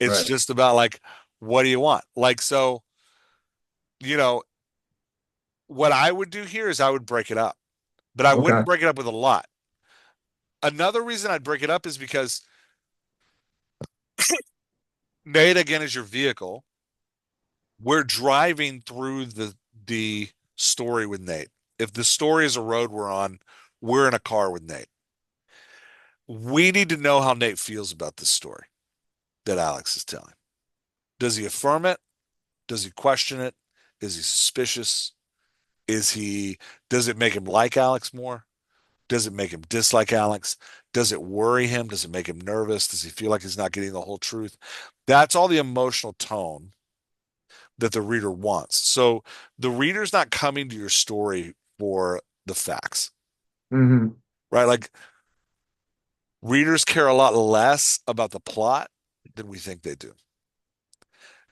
It's right. just about like, what do you want? Like, so, you know, what I would do here is I would break it up, but I wouldn't Okay. break it up with a lot. Another reason I'd break it up is because Nate, again, is your vehicle. We're driving through the story with Nate. If the story is a road we're on, we're in a car with Nate. We need to know how Nate feels about this story that Alex is telling. Does he affirm it? Does he question it? Is he suspicious? Is he, does it make him like Alex more? Does it make him dislike Alex? Does it worry him? Does it make him nervous? Does he feel like he's not getting the whole truth? That's all the emotional tone that the reader wants. So the reader's not coming to your story for the facts, Hmm. right? Like readers care a lot less about the plot than we think they do.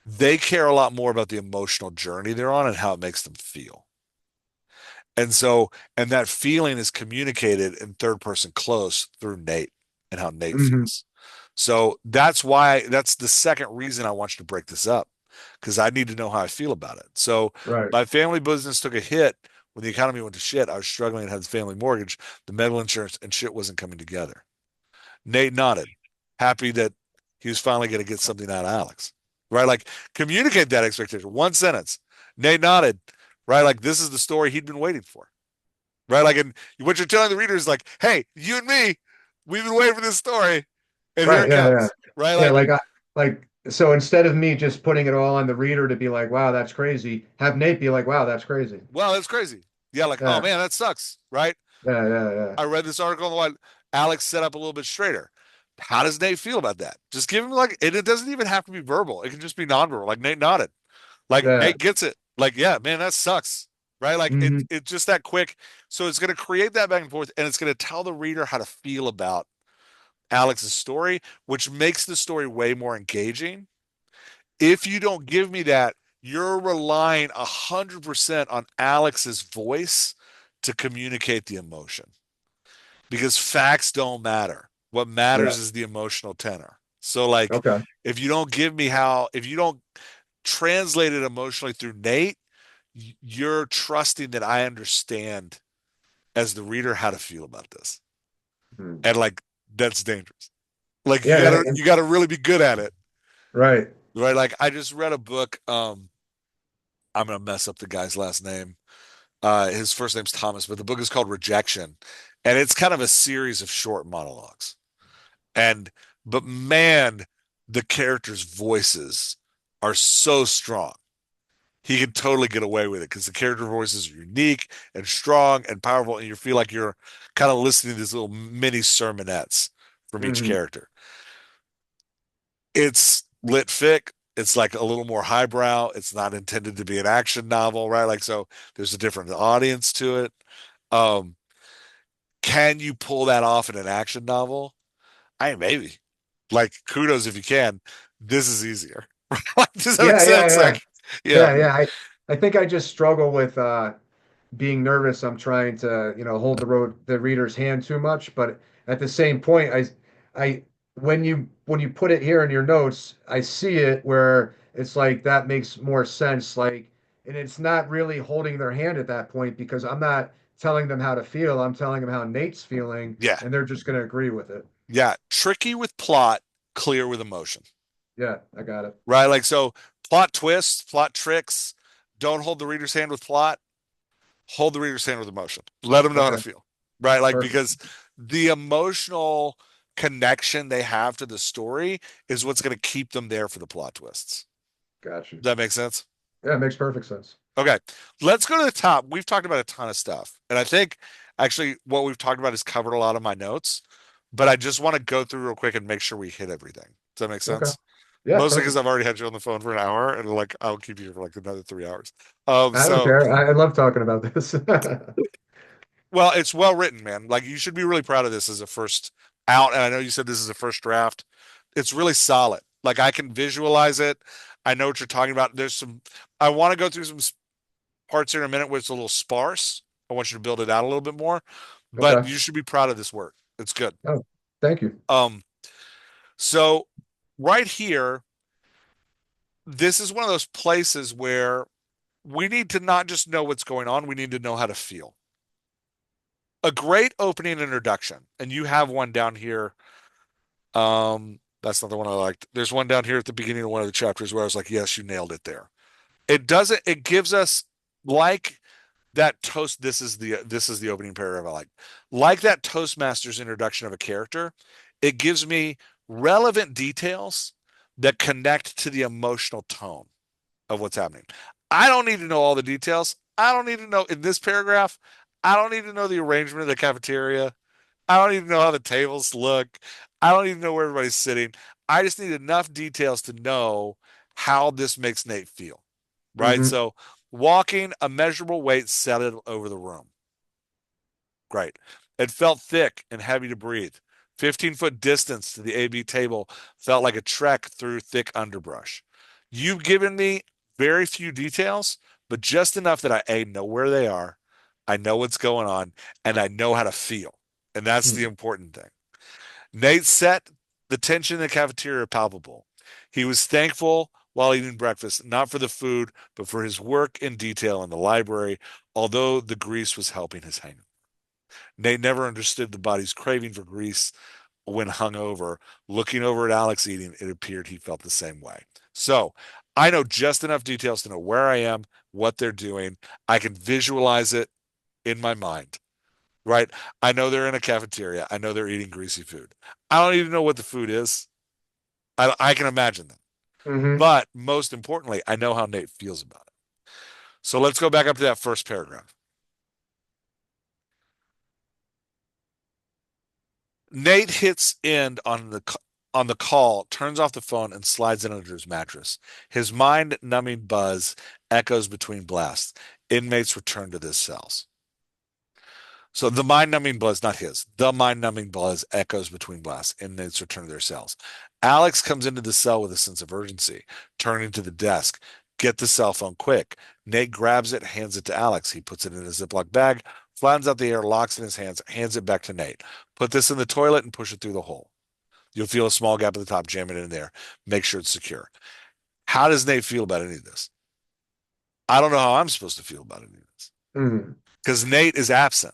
They care a lot more about the emotional journey they're on and how it makes them feel. And so, and that feeling is communicated in third person close through Nate and how Nate Hmm. feels. So that's why, that's the second reason I want you to break this up, because I need to know how I feel about it. So Right. my family business took a hit when the economy went to shit. I was struggling and had the family mortgage, the medical insurance, and shit wasn't coming together. Nate nodded, happy that he was finally going to get something out of Alex, right? Like communicate that expectation. One sentence. Nate nodded, right? Like this is the story he'd been waiting for, right? Like, and what you're telling the reader is like, hey, you and me, we've been waiting for this story, and here Right. it Yeah. Yeah. comes, right? Yeah. Like, Like so instead of me just putting it all on the reader to be like, wow, that's crazy, have Nate be like, wow, that's crazy. well, that's crazy. Yeah, like, oh Yeah. man, that sucks, right? Yeah. Yeah. Yeah. I read this article on the one Alex set up a little bit straighter. How does Nate feel about that? Just give him like, and it doesn't even have to be verbal. It can just be nonverbal. Like Nate nodded. Like Yeah. Nate gets it. Like, yeah, man, that sucks. Right? Like Hmm. it's just that quick. So it's gonna create that back and forth and it's gonna tell the reader how to feel about Alex's story, which makes the story way more engaging. If you don't give me that, you're relying 100% on Alex's voice to communicate the emotion because facts don't matter. What Yeah. matters is the emotional tenor. So, like, Okay. if you don't give me how, if you don't translate it emotionally through Nate, you're trusting that I understand as the reader how to feel about this. Hmm. And like, that's dangerous. Like, Yeah. you gotta really be good at it. Right. Right. Like, I just read a book. I'm gonna mess up the guy's last name. His first name's Thomas, but the book is called Rejection, and it's kind of a series of short monologues. And but man, the characters' voices are so strong. He can totally get away with it because the character voices are unique and strong and powerful, and you feel like you're kind of listening to these little mini sermonettes from each Hmm. character. It's lit fic. It's like a little more highbrow. It's not intended to be an action novel, right? Like, so there's a different audience to it. Um, can you pull that off in an action novel? I mean, maybe. Like, kudos if you can. This is easier. Like, does that make Yeah. Yeah. sense? Yeah. Like, yeah, Yeah. Yeah. I think I just struggle with being nervous. I'm trying to, hold the reader's hand too much, but at the same point, I when you put it here in your notes, I see it where it's like that makes more sense. Like, and it's not really holding their hand at that point because I'm not telling them how to feel. I'm telling them how Nate's feeling, Yeah. and they're just going to agree with it. Yeah. Tricky with plot, clear with emotion. Yeah, I got it. Right? Like so plot twists, plot tricks, don't hold the reader's hand with plot, hold the reader's hand with emotion. Let them know how to Okay, feel. Right? Like perfect. because the emotional connection they have to the story is what's going to keep them there for the plot twists. Got you. Does that make sense? Yeah, it makes perfect sense. Okay, let's go to the top. We've talked about a ton of stuff, and I think actually what we've talked about has covered a lot of my notes, but I just want to go through real quick and make sure we hit everything. Does that make Okay. sense? Yeah, Mostly because perfect. I've already had you on the phone for an hour, and like I'll keep you for like another 3 hours. I don't care. I love talking about this. Well, it's well written, man. Like you should be really proud of this as a first out, and I know you said this is a first draft. It's really solid. Like I can visualize it. I know what you're talking about. There's some. I want to go through some parts here in a minute where it's a little sparse. I want you to build it out a little bit more, but Okay. you should be proud of this work. It's good. Oh, thank you. Um, so right here, this is one of those places where we need to not just know what's going on, we need to know how to feel. A great opening introduction, and you have one down here. That's not the one I liked. There's one down here at the beginning of one of the chapters where I was like, yes, you nailed it there. It doesn't, it gives us like that toast this is the opening paragraph I like that Toastmasters introduction of a character. It gives me relevant details that connect to the emotional tone of what's happening. I don't need to know all the details. I don't need to know in this paragraph. I don't need to know the arrangement of the cafeteria. I don't need to know how the tables look. I don't even know where everybody's sitting. I just need enough details to know how this makes Nate feel. Right? Hmm. So walking, a measurable weight settled over the room. Great. It felt thick and heavy to breathe. 15-foot distance to the AB table felt like a trek through thick underbrush. You've given me very few details, but just enough that I A, know where they are, I know what's going on, and I know how to feel. And that's the important thing. Nate set the tension in the cafeteria palpable. He was thankful while eating breakfast, not for the food, but for his work in detail in the library, although the grease was helping his hangover. Nate never understood the body's craving for grease when hungover. Looking over at Alex eating, it appeared he felt the same way. So I know just enough details to know where I am, what they're doing. I can visualize it in my mind, right? I know they're in a cafeteria. I know they're eating greasy food. I don't even know what the food is. I can imagine that. Hmm. But most importantly, I know how Nate feels about it. So let's go back up to that first paragraph. Nate hits end on the call, turns off the phone, and slides it under his mattress. His mind-numbing buzz echoes between blasts. Inmates return to their cells. So the mind-numbing buzz, not his, the mind-numbing buzz echoes between blasts. Inmates return to their cells. Alex comes into the cell with a sense of urgency, turning to the desk. Get the cell phone quick. Nate grabs it, hands it to Alex. He puts it in a Ziploc bag, flattens out the air, locks it in his hands, hands it back to Nate. Put this in the toilet and push it through the hole. You'll feel a small gap at the top. Jam it in there. Make sure it's secure. How does Nate feel about any of this? I don't know how I'm supposed to feel about any of this Hmm. because Nate is absent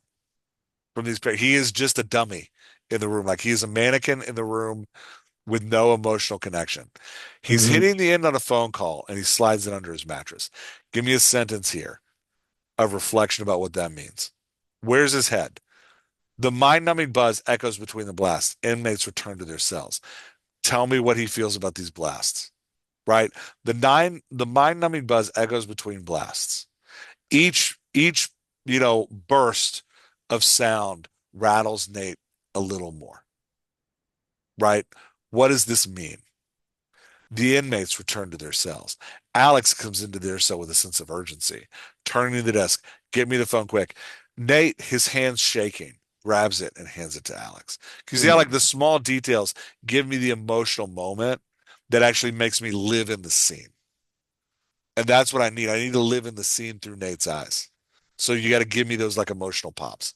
from these. He is just a dummy in the room. Like he is a mannequin in the room with no emotional connection. He's Hmm. hitting the end on a phone call and he slides it under his mattress. Give me a sentence here of reflection about what that means. Where's his head? The mind numbing buzz echoes between the blasts. Inmates return to their cells. Tell me what he feels about these blasts, right? The mind numbing buzz echoes between blasts. Each burst of sound rattles Nate a little more, right? What does this mean? The inmates return to their cells. Alex comes into their cell with a sense of urgency, turning to the desk. Get me the phone quick. Nate, his hands shaking, grabs it and hands it to Alex. Because yeah, like Hmm. the small details give me the emotional moment that actually makes me live in the scene. And that's what I need. I need to live in the scene through Nate's eyes. So you got to give me those like emotional pops.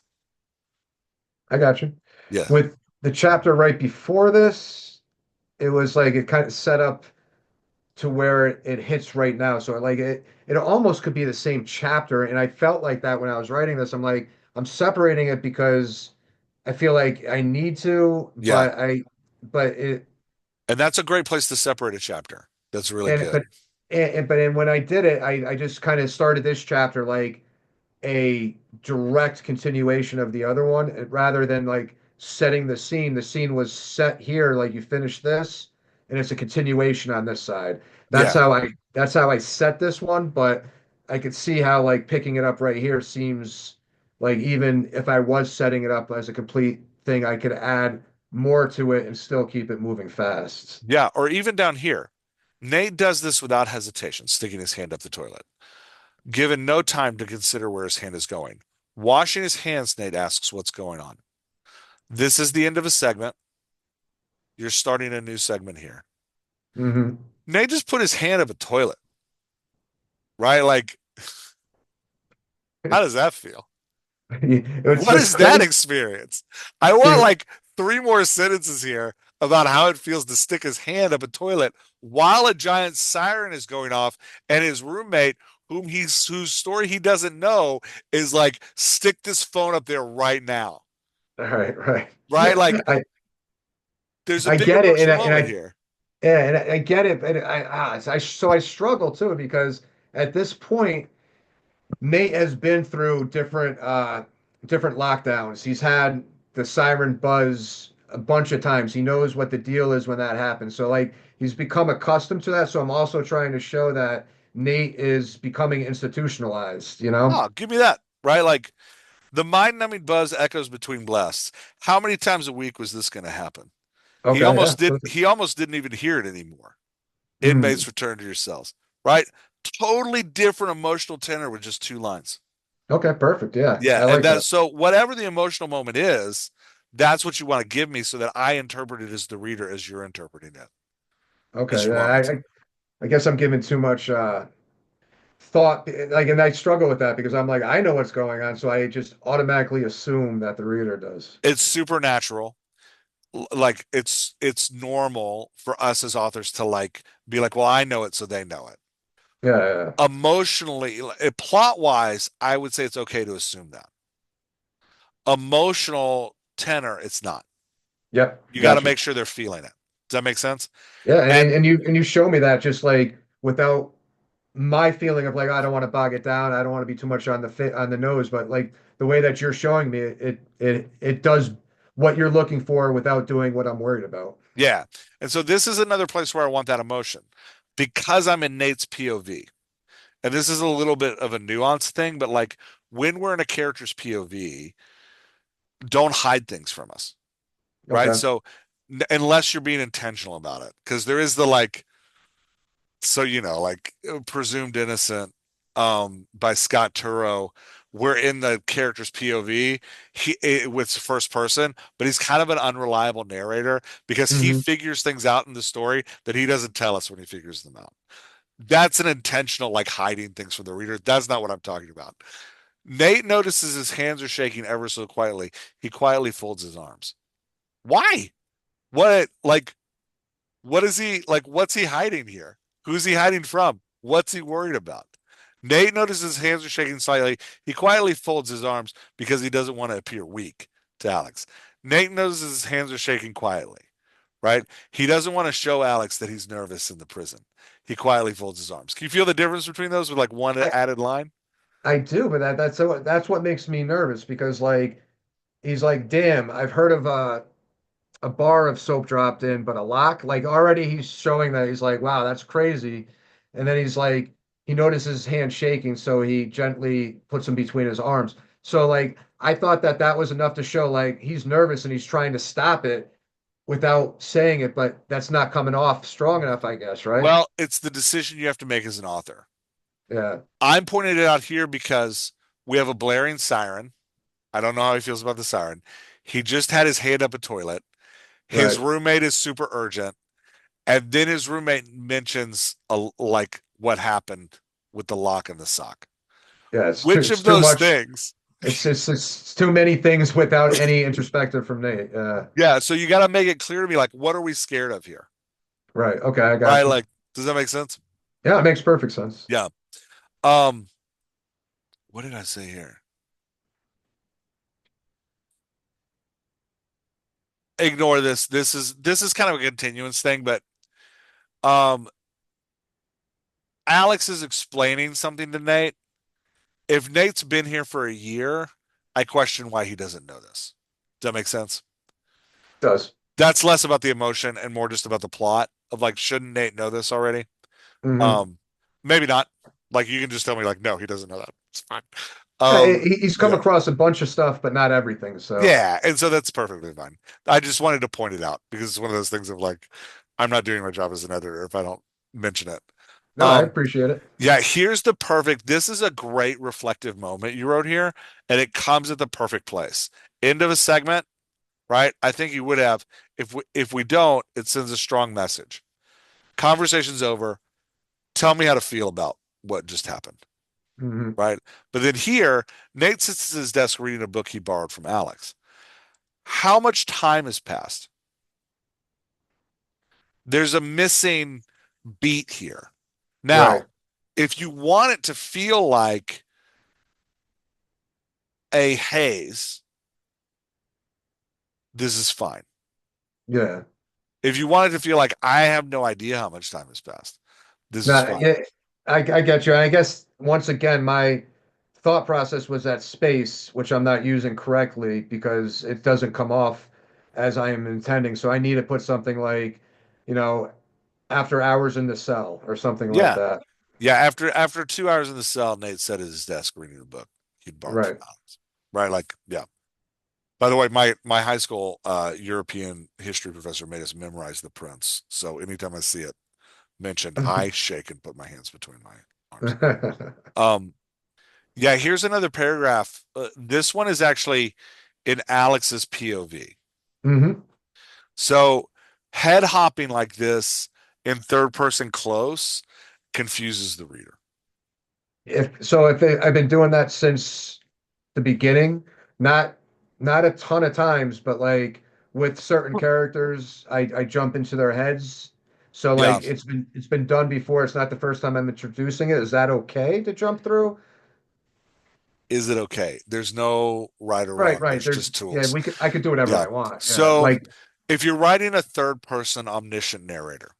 I got you. Yeah. With the chapter right before this, it was like it kind of set up to where it hits right now. So like it almost could be the same chapter. And I felt like that when I was writing this. I'm like, I'm separating it because I feel like I need to, Yeah. but it, And that's a great place to separate a chapter. That's really and, good. and when I did it, I just kind of started this chapter like a direct continuation of the other one rather than like setting the scene. The scene was set here, like you finish this, and it's a continuation on this side. Yeah. That's how I set this one, but I could see how like picking it up right here seems like even if I was setting it up as a complete thing, I could add more to it and still keep it moving fast. Yeah. Or even down here. Nate does this without hesitation, sticking his hand up the toilet, given no time to consider where his hand is going. Washing his hands, Nate asks what's going on. This is the end of a segment. You're starting a new segment here. Hmm. Nate just put his hand up a toilet, right? Like, how does that feel? It's What what's is that crazy. experience? I want like three more sentences here about how it feels to stick his hand up a toilet while a giant siren is going off and his roommate, whose story he doesn't know, is like, stick this phone up there right now. All right, right. Right? Like I there's a I big get it, emotional moment I here. yeah, and I get it, but so I struggle too because at this point Nate has been through different lockdowns. He's had the siren buzz a bunch of times. He knows what the deal is when that happens. So like he's become accustomed to that. So I'm also trying to show that Nate is becoming institutionalized, you know? Oh, give me that. Right? Like the mind-numbing buzz echoes between blasts. How many times a week was this going to happen? Okay, yeah. He almost didn't even hear it anymore. Mm, Inmates return to your cells. Right? Totally different emotional tenor with just two lines. okay, perfect. Yeah, Yeah, I and like that that. so whatever the emotional moment is, that's what you want to give me so that I interpret it as the reader as you're interpreting it, as Okay, you yeah, want me to. I guess I'm giving too much thought like and I struggle with that because I'm like I know what's going on so I just automatically assume that the reader does. It's supernatural. Like it's normal for us as authors to like be like, well, I know it, so they know it. Yeah, yeah, Emotionally, plot wise, I would say it's okay to assume that. Emotional tenor, it's not. yep, You got to got you. make sure they're feeling it. Does that make sense? Yeah, And and you show me that just like without my feeling of like I don't want to bog it down, I don't want to be too much on the fit on the nose, but like the way that you're showing me it does what you're looking for without doing what I'm worried about. yeah. And so this is another place where I want that emotion because I'm in Nate's POV. And this is a little bit of a nuanced thing, but like when we're in a character's POV, don't hide things from us, right? Okay. So unless you're being intentional about it, because there is the like, so like presumed innocent by Scott Turow. We're in the character's POV. With first person, but he's kind of an unreliable narrator because he Hmm. figures things out in the story that he doesn't tell us when he figures them out. That's an intentional like hiding things from the reader. That's not what I'm talking about. Nate notices his hands are shaking ever so quietly. He quietly folds his arms. Why? What like what is he like what's he hiding here? Who's he hiding from? What's he worried about? Nate notices his hands are shaking slightly. He quietly folds his arms because he doesn't want to appear weak to Alex. Nate notices his hands are shaking quietly, right? He doesn't want to show Alex that he's nervous in the prison. He quietly folds his arms. Can you feel the difference between those with like one I added line? I do, but that's what makes me nervous because like he's like, damn, I've heard of a bar of soap dropped in, but a lock, like already he's showing that he's like, wow, that's crazy. And then he's like, he notices his hand shaking, so he gently puts him between his arms. So like, I thought that that was enough to show like he's nervous and he's trying to stop it without saying it, but that's not coming off strong enough, I guess, right? Well, it's the decision you have to make as an author. Yeah, I'm pointing it out here because we have a blaring siren. I don't know how he feels about the siren. He just had his hand up a toilet. His right. roommate is super urgent. And then his roommate mentions like what happened with the lock and the sock. Yeah, Which it's of too those much. things? It's too many things without any introspective from Nate. Yeah, so you got to make it clear to me like what are we scared of here? Right. Okay, I right? got you. Like, does that make sense? Yeah, it makes perfect sense. Yeah. Um, what did I say here? Ignore this. This is kind of a continuance thing, but um, Alex is explaining something to Nate. If Nate's been here for a year, I question why he doesn't know this. Does that make sense? Does. That's less about the emotion and more just about the plot of like, shouldn't Nate know this already? Hmm. Um, maybe not. Like you can just tell me like, no, he doesn't know that. It's fine. Yeah, he's come Yeah. across a bunch of stuff, but not everything. So Yeah, and so that's perfectly fine. I just wanted to point it out because it's one of those things of like, I'm not doing my job as an editor if I don't mention it. no, I Um, appreciate it. yeah, here's the perfect. This is a great reflective moment you wrote here, and it comes at the perfect place. End of a segment, right? I think you would have if we don't, it sends a strong message. Conversation's over. Tell me how to feel about what just happened, Hmm. right? But then here, Nate sits at his desk reading a book he borrowed from Alex. How much time has passed? There's a missing beat here. Now, Right. if you want it to feel like a haze, this is fine. Yeah. If you want it to feel like I have no idea how much time has passed, this is No, fine. yeah, I get you. I guess once again, my thought process was that space, which I'm not using correctly because it doesn't come off as I am intending. So I need to put something like, you know, after hours in the cell or something like Yeah. that. Yeah. After 2 hours in the cell, Nate sat at his desk reading a book he'd borrowed from Right. Alex. Right. Like, yeah. By the way, my high school European history professor made us memorize the prince. So anytime I see it mentioned, I shake and put my hands between my arms. Um, yeah, here's another paragraph. This one is actually in Alex's POV. Hmm. So head hopping like this in third person close confuses the reader. I've been doing that since the beginning, not not a ton of times, but like with certain characters, I jump into their heads. So Yeah. like it's been done before. It's not the first time I'm introducing it. Is that okay to jump through? Is it okay? There's no right or Right, wrong. right. There's There's just yeah, tools. I could do whatever Yeah. I want. Yeah, So like if you're writing a third person omniscient narrator,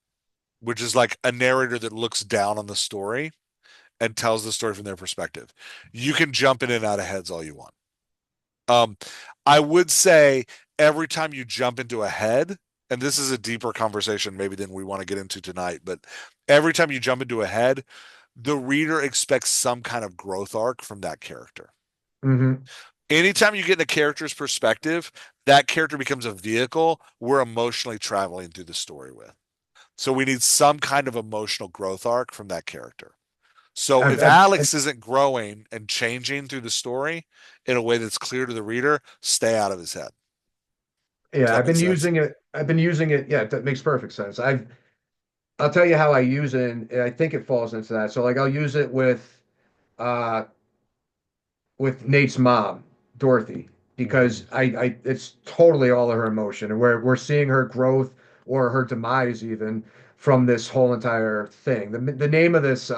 which is like a narrator that looks down on the story and tells the story from their perspective, you can jump in and out of heads all you want. Um, I would say every time you jump into a head, and this is a deeper conversation maybe than we want to get into tonight, but every time you jump into a head, the reader expects some kind of growth arc from that character. hmm. Anytime you get in a character's perspective, that character becomes a vehicle we're emotionally traveling through the story with. So we need some kind of emotional growth arc from that character. So if I Alex isn't growing and changing through the story in a way that's clear to the reader, stay out of his head. Does yeah, that make sense? I've been using it. Yeah, that makes perfect sense. I'll tell you how I use it, and I think it falls into that. So like I'll use it uh with Nate's mom, Dorothy, because Mm-hmm. I it's totally all of her emotion, and we're seeing her growth or her demise even from this whole entire thing. The name of this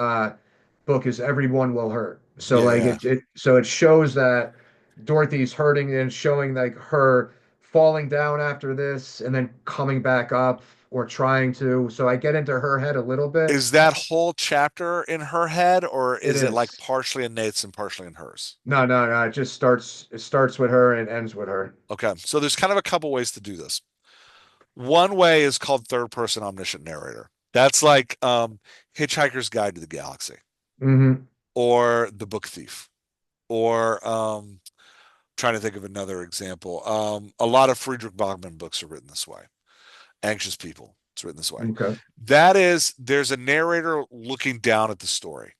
book is Everyone Will Hurt. So Yeah, like yeah. it shows that Dorothy's hurting and showing like her falling down after this and then coming back up or trying to. So I get into her head a little bit. Is that whole chapter in her head, or It is it like is. partially in Nate's and partially in hers? No, no, no. It starts with her and ends with her. Okay, so there's kind of a couple ways to do this. One way is called third person omniscient narrator. That's like Hitchhiker's Guide to the Galaxy Hmm. or The Book Thief or trying to think of another example. A lot of Friedrich Bachmann books are written this way. Anxious People, it's written this way. Okay. That is, there's a narrator looking down at the story,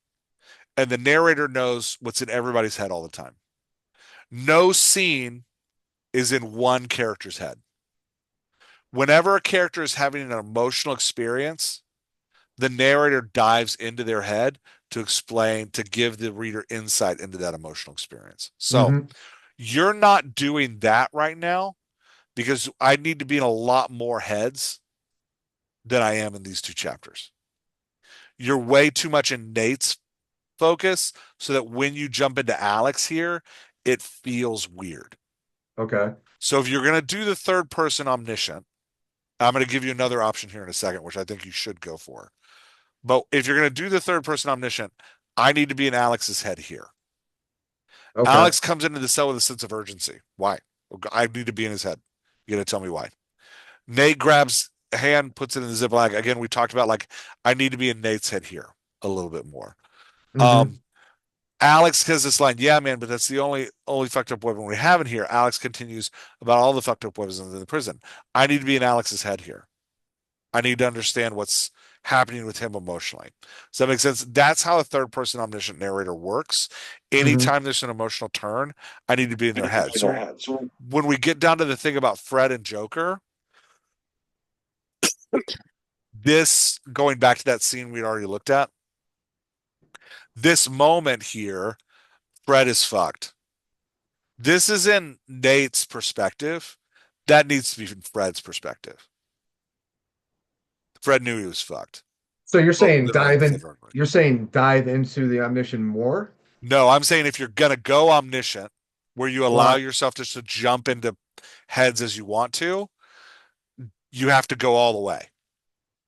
and the narrator knows what's in everybody's head all the time. No scene is in one character's head. Whenever a character is having an emotional experience, the narrator dives into their head to explain, to give the reader insight into that emotional experience. So Hmm. you're not doing that right now because I need to be in a lot more heads than I am in these two chapters. You're way too much in Nate's focus so that when you jump into Alex here, it feels weird. Okay. So if you're going to do the third person omniscient, I'm going to give you another option here in a second, which I think you should go for. But if you're going to do the third person omniscient, I need to be in Alex's head here. Okay. Alex comes into the cell with a sense of urgency. Why? I need to be in his head. You got to tell me why. Nate grabs a hand, puts it in the Ziploc. Again, we talked about like I need to be in Nate's head here a little bit more. Mm-hmm. Um, Alex has this line, yeah, man, but that's the only fucked up weapon we have in here. Alex continues about all the fucked up weapons in the prison. I need to be in Alex's head here. I need to understand what's happening with him emotionally. Does that make sense? That's how a third person omniscient narrator works. Mm-hmm. Anytime there's an emotional turn, I need to be in their head. So when we get down to the thing about Fred and Joker, this going back to that scene we'd already looked at, this moment here, Fred is fucked. This is in Nate's perspective. That needs to be from Fred's perspective. Fred knew he was fucked, So both literally and figuratively. you're saying dive into the omniscient more? No, I'm saying if you're gonna go omniscient, where you allow Well, yourself just to jump into heads as you want to, you have to go all the way.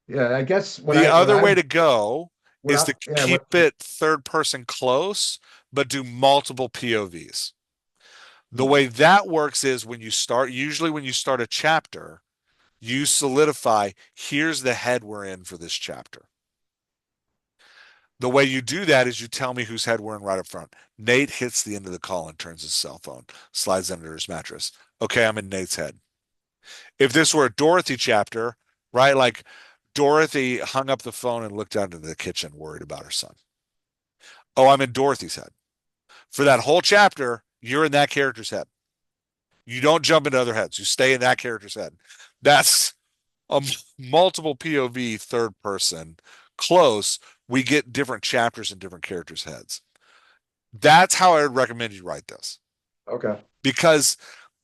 yeah, I guess The other way to go is to what keep it third person close, but do multiple POVs. The way that works is when you start, usually when you start a chapter, you solidify, here's the head we're in for this chapter. The way you do that is you tell me whose head we're in right up front. Nate hits the end of the call and turns his cell phone, slides under his mattress. Okay, I'm in Nate's head. If this were a Dorothy chapter, right? Like Dorothy hung up the phone and looked out into the kitchen worried about her son. Oh, I'm in Dorothy's head. For that whole chapter, you're in that character's head. You don't jump into other heads. You stay in that character's head. That's a multiple POV third person close. We get different chapters in different characters' heads. That's how I would recommend you write this okay. because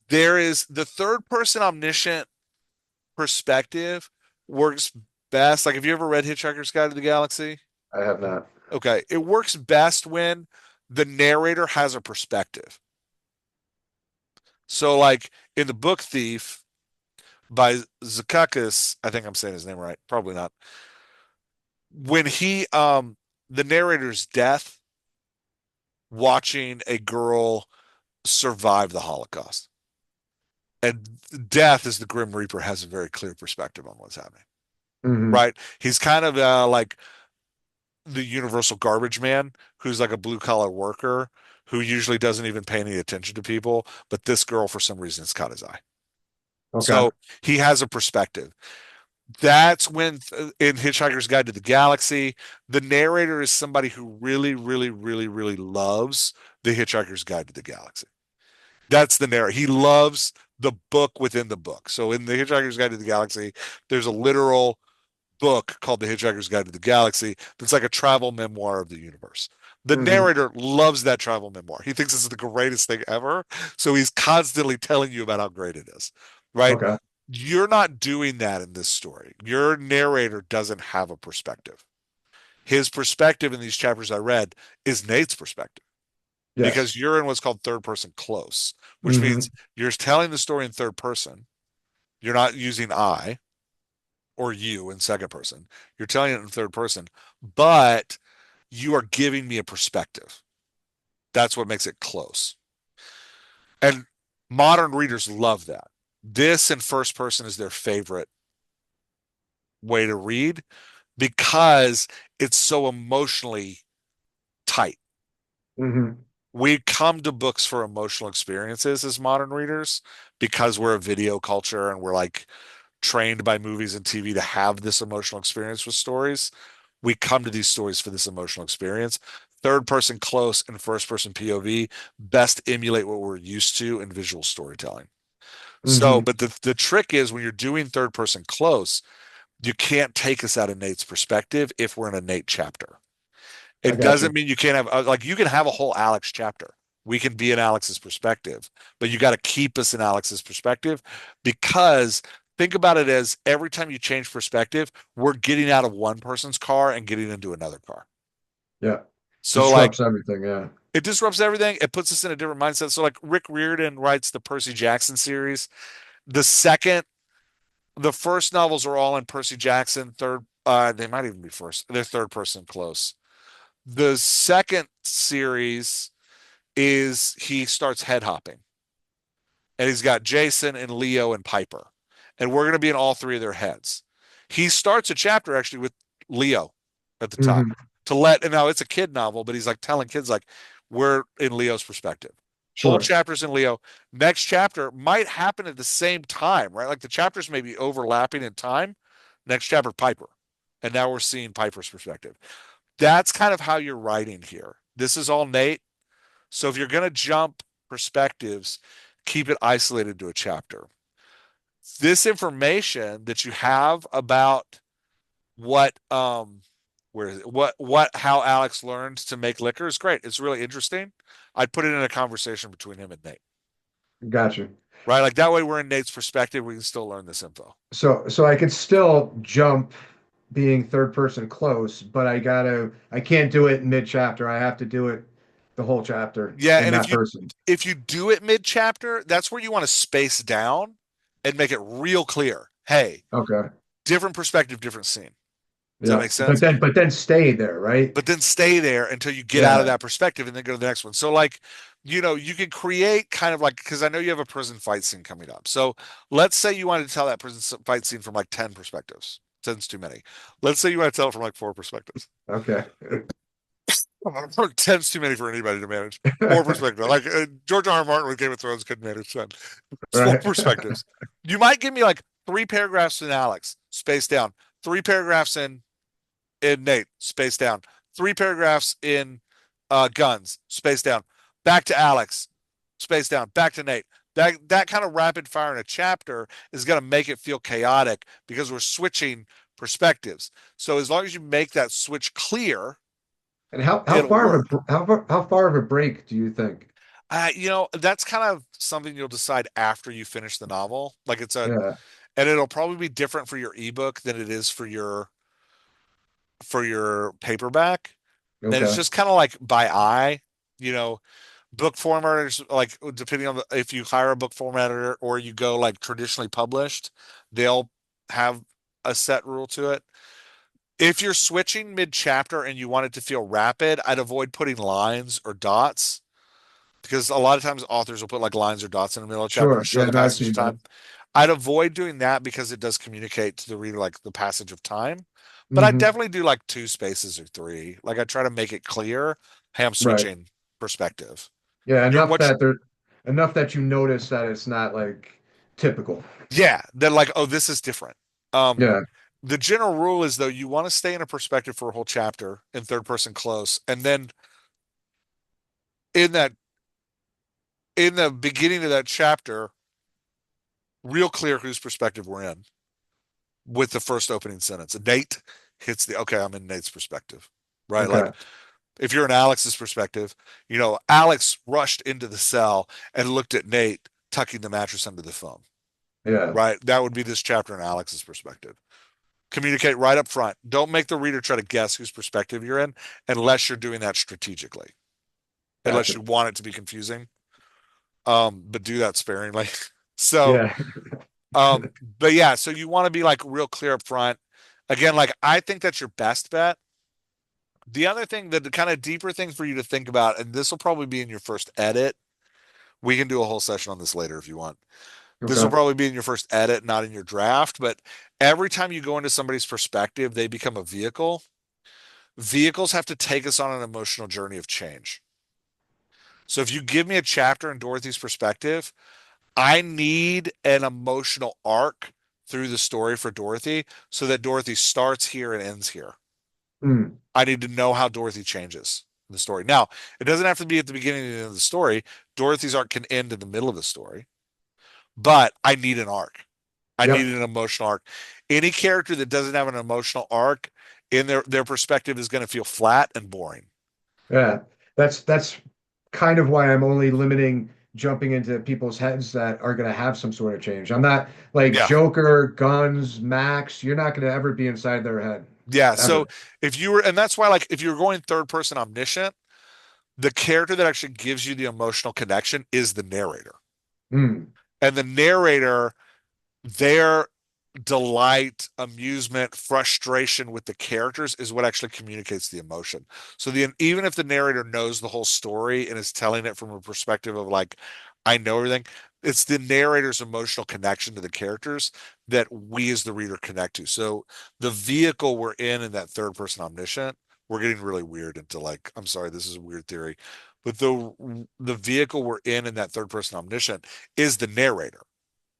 there is the third person omniscient perspective works best. Like, have you ever read Hitchhiker's Guide to the Galaxy? I have not. Okay. It works best when the narrator has a perspective. So, like in the book Thief by Zakakis, I think I'm saying his name right. Probably not. When the narrator's death watching a girl survive the Holocaust. And death as the Grim Reaper has a very clear perspective on what's happening. Hmm. Right? He's kind of like the universal garbage man who's like a blue collar worker who usually doesn't even pay any attention to people, but this girl for some reason has caught his eye. Okay. So he has a perspective. That's when in Hitchhiker's Guide to the Galaxy, the narrator is somebody who really, really, really, really loves the Hitchhiker's Guide to the Galaxy. That's the narrator. He loves the book within the book. So in the Hitchhiker's Guide to the Galaxy, there's a literal book called The Hitchhiker's Guide to the Galaxy that's like a travel memoir of the universe. The Hmm. narrator loves that travel memoir. He thinks it's the greatest thing ever. So he's constantly telling you about how great it is, right? Okay. You're not doing that in this story. Your narrator doesn't have a perspective. His perspective in these chapters I read is Nate's perspective Yes. because you're in what's called third person close, which Hmm. means you're telling the story in third person. You're not using I or you in second person. You're telling it in third person, but you are giving me a perspective. That's what makes it close. And modern readers love that. This in first person is their favorite way to read because it's so emotionally tight. Hmm. We come to books for emotional experiences as modern readers because we're a video culture and we're like trained by movies and TV to have this emotional experience with stories. We come to these stories for this emotional experience. Third person close and first person POV best emulate what we're used to in visual storytelling. So, Hmm. but the trick is when you're doing third person close, you can't take us out of Nate's perspective if we're in a Nate chapter. I It got doesn't you. mean you can't have like you can have a whole Alex chapter. We can be in Alex's perspective, but you got to keep us in Alex's perspective because think about it as every time you change perspective, we're getting out of one person's car and getting into another car. Yeah. So like Disrupts everything. Yeah. it disrupts everything. It puts us in a different mindset. So like Rick Riordan writes the Percy Jackson series. The second, the first novels are all in Percy Jackson. Third, they might even be first. They're third person close. The second series is he starts head hopping, and he's got Jason and Leo and Piper, and we're going to be in all three of their heads. He starts a chapter actually with Leo at the top Hmm. to let, and now it's a kid novel, but he's like telling kids like we're in Leo's perspective. Whole Sure. chapters in Leo. Next chapter might happen at the same time, right? Like the chapters may be overlapping in time. Next chapter, Piper. And now we're seeing Piper's perspective. That's kind of how you're writing here. This is all Nate. So if you're going to jump perspectives, keep it isolated to a chapter. This information that you have about what where is it? What how Alex learned to make liquor is great. It's really interesting. I'd put it in a conversation between him and Nate. Gotcha. Right? Like that way we're in Nate's perspective, we can still learn this info. So I could still jump being third person close, but I can't do it mid chapter. I have to do it the whole chapter Yeah, in and that person. if you do it mid chapter, that's where you want to space down and make it real clear. Hey, Okay. different perspective, different scene. Does that Yeah. make sense? But then stay there, right? But then stay there until you get out of Yeah. that perspective and then go to the next one. So like, you can create kind of like because I know you have a prison fight scene coming up. So let's say you wanted to tell that prison fight scene from like 10 perspectives. 10's too many. Let's say you want to tell it from like four perspectives. Okay. 10's too many for anybody to manage. Four perspectives. Like George R. R. Martin with Game of Thrones couldn't manage 10. It's four Right. perspectives. You might give me like three paragraphs in Alex, spaced down. Three paragraphs in Nate, space down. Three paragraphs in Guns, space down. Back to Alex, space down. Back to Nate. That kind of rapid fire in a chapter is going to make it feel chaotic because we're switching perspectives. So as long as you make that switch clear, And it'll work. how far of a break do you think? That's kind of something you'll decide after you finish the novel. Like Yeah. and it'll probably be different for your ebook than it is for your paperback. And it's Okay. just kind of like by eye, you know, book formatters, like depending on if you hire a book formatter or you go like traditionally published, they'll have a set rule to it. If you're switching mid chapter and you want it to feel rapid, I'd avoid putting lines or dots because a lot of times authors will put like lines or dots in the middle of the chapter to Sure. show Yeah, the no, I've passage of seen that. time. I'd avoid doing that because it does communicate to the reader like the passage of time. But I Hmm. definitely do like two spaces or three. Like I try to make it clear, hey, I'm Right. switching perspective. Yeah, You're what enough that you notice that it's not like typical. Yeah, they're like, oh, this is different. Um, Yeah. the general rule is though you want to stay in a perspective for a whole chapter in third person close, and then in that in the beginning of that chapter, real clear whose perspective we're in with the first opening sentence. Nate hits the okay, I'm in Nate's perspective. Right? Okay. Like if you're in Alex's perspective, Alex rushed into the cell and looked at Nate tucking the mattress under the phone. Yeah. Right? That would be this chapter in Alex's perspective. Communicate right up front. Don't make the reader try to guess whose perspective you're in unless you're doing that strategically, unless Gotcha. you want it to be confusing. But do that sparingly. So, Yeah. but yeah, so you want to be like real clear up front. Again, like I think that's your best bet. The other thing, the kind of deeper thing for you to think about, and this will probably be in your first edit. We can do a whole session on this later if you want. This will Okay. probably be in your first edit, not in your draft. But every time you go into somebody's perspective, they become a vehicle. Vehicles have to take us on an emotional journey of change. So if you give me a chapter in Dorothy's perspective, I need an emotional arc through the story for Dorothy so that Dorothy starts here and ends here. Mm. I need to know how Dorothy changes in the story. Now, it doesn't have to be at the beginning and the end of the story. Dorothy's arc can end in the middle of the story, but I need an arc. I need Yep. an emotional arc. Any character that doesn't have an emotional arc in their perspective is going to feel flat and boring. Yeah. That's kind of why I'm only limiting jumping into people's heads that are going to have some sort of change. I'm not like Yeah. Joker, Guns, Max. You're not going to ever be inside their head, Yeah. So ever. if you were, and that's why, like, if you're going third person omniscient, the character that actually gives you the emotional connection is the narrator. Mm, And the narrator, their delight, amusement, frustration with the characters is what actually communicates the emotion. So the even if the narrator knows the whole story and is telling it from a perspective of like, I know everything, it's the narrator's emotional connection to the characters that we as the reader connect to. So the vehicle we're in that third person omniscient, we're getting really weird into like, I'm sorry, this is a weird theory, but the vehicle we're in that third person omniscient is the narrator.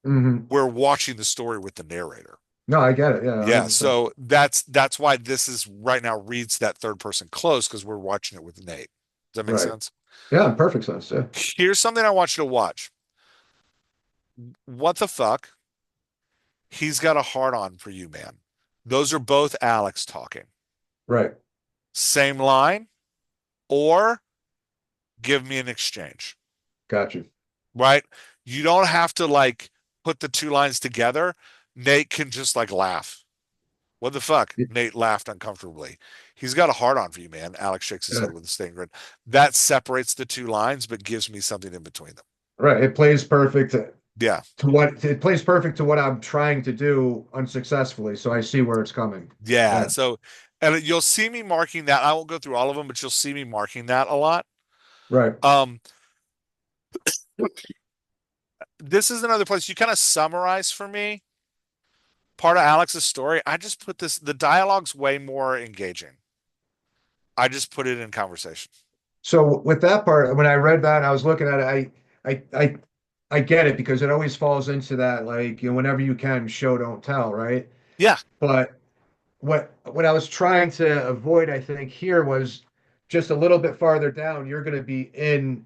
hmm. We're watching the story with the narrator. No, I get it. Yeah, Yeah, 100%. so that's why this is right now reads that third person close because we're watching it with Nate. Does that make Right. sense? Yeah, perfect sense. Yeah. Here's something I want you to watch. What the fuck? He's got a hard on for you, man. Those are both Alex talking. Right. Same line or give me an exchange, Got you. right? You don't have to like put the two lines together. Nate can just like laugh. What the fuck? Y- Nate laughed uncomfortably. He's got a hard on for you, man. Alex shakes his Yeah. head with a staying grin. That separates the two lines, but gives me something in between them. Right. It plays perfect Yeah. to what it plays perfect to what I'm trying to do unsuccessfully. So I see where it's coming. Yeah. Yeah. So, and you'll see me marking that. I won't go through all of them, but you'll see me marking that a lot. Right. Um, this is another place you kind of summarize for me part of Alex's story. I just put this, the dialogue's way more engaging. I just put it in conversation. So with that part, when I read that, I was looking at it. I get it because it always falls into that like whenever you can show don't tell, right? Yeah. But what I was trying to avoid, I think, here was just a little bit farther down. You're going to be in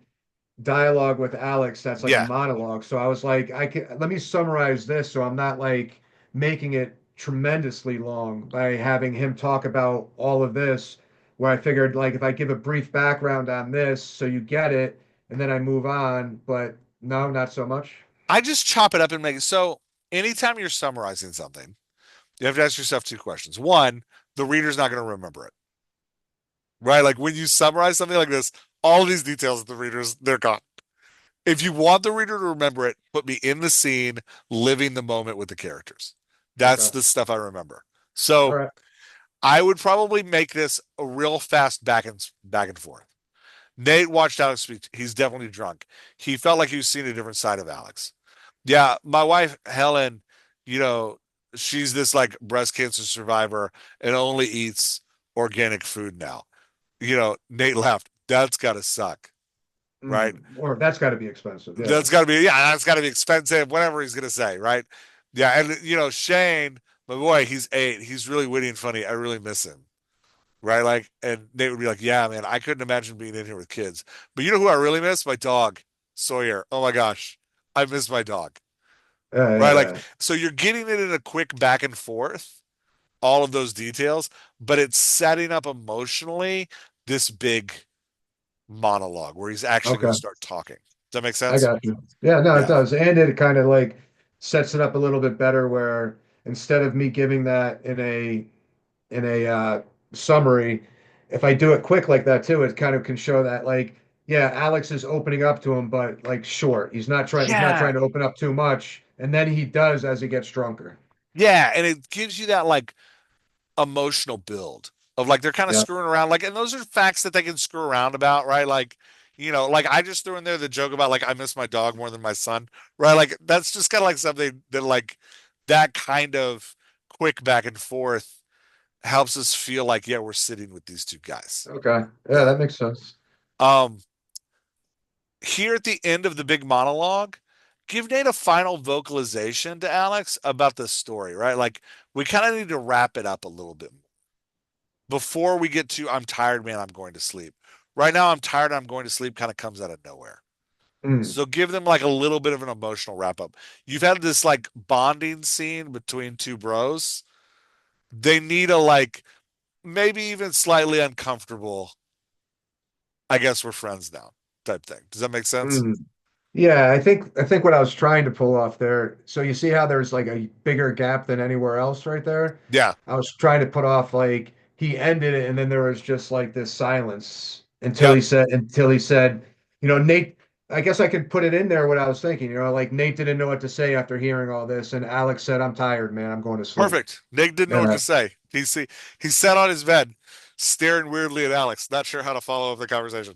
dialogue with Alex that's like a Yeah. monologue. So I was like, I can let me summarize this so I'm not like making it tremendously long by having him talk about all of this. Where I figured like if I give a brief background on this so you get it and then I move on, but no, not so much. I just chop it up and make it so anytime you're summarizing something, you have to ask yourself two questions. One, the reader's not going to remember it, right? Like when you summarize something like this, all of these details, the readers, they're gone. If you want the reader to remember it, put me in the scene, living the moment with the characters. That's Okay. the stuff I remember. All So right. I would probably make this a real fast back and forth. Nate watched Alex speak. He's definitely drunk. He felt like he was seeing a different side of Alex. Yeah, my wife Helen, you know, she's this like breast cancer survivor and only eats organic food now. Nate laughed. That's gotta suck, right? Or that's got to be expensive. Yeah. That's gotta be expensive, whatever he's gonna say, right? Yeah, and Shane, my boy, he's 8. He's really witty and funny. I really miss him. Right? Like, and Nate would be like, yeah, man, I couldn't imagine being in here with kids. But you know who I really miss? My dog, Sawyer. Oh my gosh. I miss my dog. Yeah, Right? Like, yeah, so you're getting it in a quick back and forth, all of those details, but it's setting up emotionally this big monologue where he's yeah. actually going Okay. to start talking. Does that make I sense? got you. Yeah, no, it Yeah. does. And it kind of like sets it up a little bit better where instead of me giving that in a summary, if I do it quick like that too, it kind of can show that like, yeah, Alex is opening up to him, but like short. He's not trying Yeah. to open up too much. And then he does as he gets drunker. Yeah. And it gives you that like emotional build of like they're kind of Yeah. screwing around like and those are facts that they can screw around about, right? Like like I just threw in there the joke about like I miss my dog more than my son, right? Like that's just kind of like something that like that kind of quick back and forth helps us feel like yeah we're sitting with these two guys. Okay. Yeah, Yeah. that makes sense. um Here at the end of the big monologue, give Nate a final vocalization to Alex about the story, right? Like we kind of need to wrap it up a little bit before we get to I'm tired, man, I'm going to sleep. Right now, I'm tired, I'm going to sleep kind of comes out of nowhere. Mm, So give them like a little bit of an emotional wrap up. You've had this like bonding scene between two bros. They need a like maybe even slightly uncomfortable, I guess we're friends now type thing. Does that make sense? mm. Yeah, I think what I was trying to pull off there. So you see how there's like a bigger gap than anywhere else right there? Yeah, I was trying to put off like he ended it and then there was just like this silence yep, until he said, Nate, I guess I could put it in there what I was thinking, like Nate didn't know what to say after hearing all this and Alex said, "I'm tired, man. I'm going to sleep." perfect. Nick didn't know what Yeah. to say. He sat on his bed, staring weirdly at Alex, not sure how to follow up the conversation.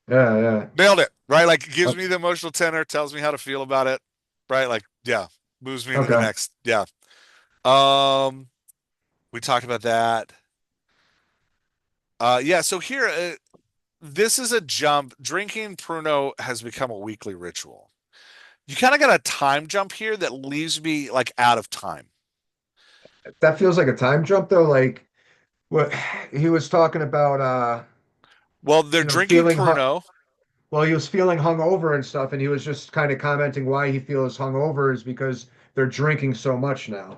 Yeah, yeah. Nailed it, right? Like it gives O- me the emotional tenor, tells me how to feel about it, right? Like, yeah, moves me into the Okay. next. Yeah. Um, we talked about that. Yeah, so here, this is a jump. Drinking Pruno has become a weekly ritual. You kind of got a time jump here that leaves me like out of time. That feels like a time jump though, like what he was talking about Well, they're drinking feeling Pruno. well, he was feeling hungover and stuff, and he was just kind of commenting why he feels hungover is because they're drinking so much now.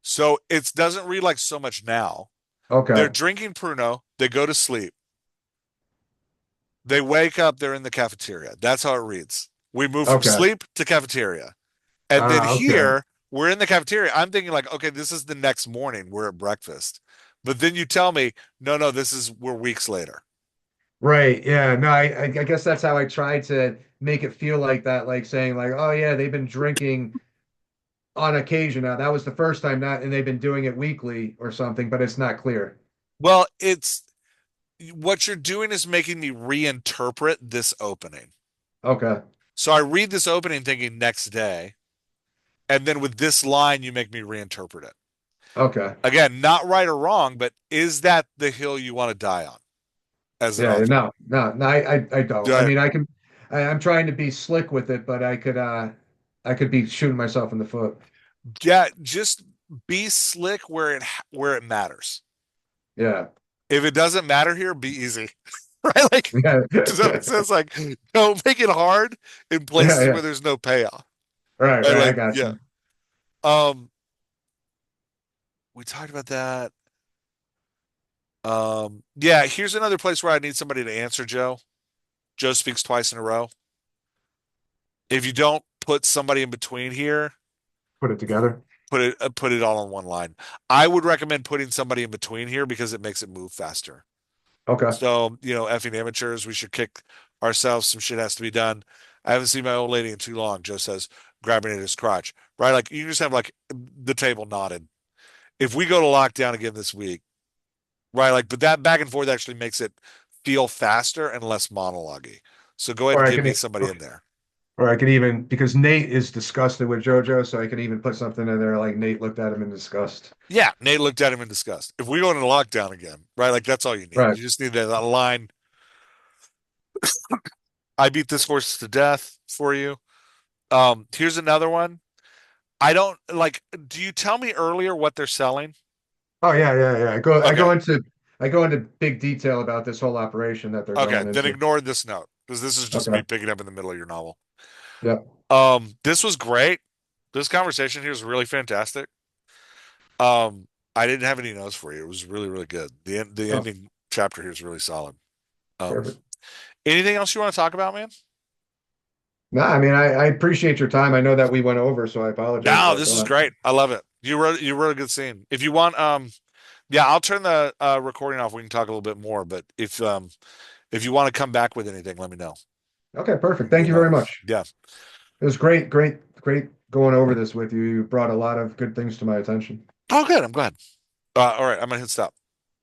So it doesn't read like so much now. They're Okay, drinking Pruno. They go to sleep. They wake up. They're in the cafeteria. That's how it reads. We move from okay, sleep to cafeteria. And then okay, here, we're in the cafeteria. I'm thinking like, okay, this is the next morning. We're at breakfast. But then you tell me, no, no, we're weeks later. right, yeah. No, I guess that's how I tried to make it feel like that, like saying like, oh yeah, they've been drinking on occasion now. That was the first time that, and they've been doing it weekly or something, but it's not clear. Well, it's what you're doing is making me reinterpret this opening. Okay, So I read this opening thinking next day, and then with this line, you make me reinterpret it. okay, Again, not right or wrong, but is that the hill you want to die on as an yeah, author? no, no, no, I don't. I Do mean, I'm trying to be slick with it, but I could be shooting myself in the foot. yeah, just be slick where it matters. Yeah. If it doesn't matter here, be easy. Right? Like, Yeah. does that make sense? Like, don't make it hard in Yeah, places yeah. where there's no payoff. Right, Right? right. I Like, got yeah. you. Um, we talked about that. Yeah, here's another place where I need somebody to answer Joe. Joe speaks twice in a row. If you don't put somebody in between here, Put it together. put it all on one line. I would recommend putting somebody in between here because it makes it move faster. Okay. So, effing amateurs, we should kick ourselves. Some shit has to be done. I haven't seen my old lady in too long, Joe says, grabbing at his crotch. Right? Like you just have like the table nodded. If we go to lockdown again this week, right? Like, but that back and forth actually makes it feel faster and less monologue-y. So go ahead Or and I give can, me somebody in there. or I could even because Nate is disgusted with JoJo, so I could even put something in there like Nate looked at him in disgust. Yeah, Nate looked at him in disgust. If we go into lockdown again, right? Like that's all you need. Right. You just need that line. I beat this horse to death for you. Here's another one. I don't like. Do you tell me earlier what they're selling? Oh yeah, yeah, yeah. Okay, I go into big detail about this whole operation that they're okay. going Then into. ignore this note because this is just Okay. me picking up in the middle of your novel. Yeah. This was great. This conversation here is really fantastic. I didn't have any notes for you. It was really, really good. The Oh, ending chapter here is really solid. Um, perfect. anything else you want to talk about, man? No, I mean I appreciate your time. I know that we went over, so I apologize No, about this is that. great. I love it. You wrote a good scene. If you want, yeah, I'll turn the recording off. We can talk a little bit more. But if you want to come back with anything, let me know. Okay, We perfect. can Thank get you very going. much. Yeah. It was great, great, great going over this with you. You brought a lot of good things to my attention. Oh, good. I'm glad. All right, I'm gonna hit stop.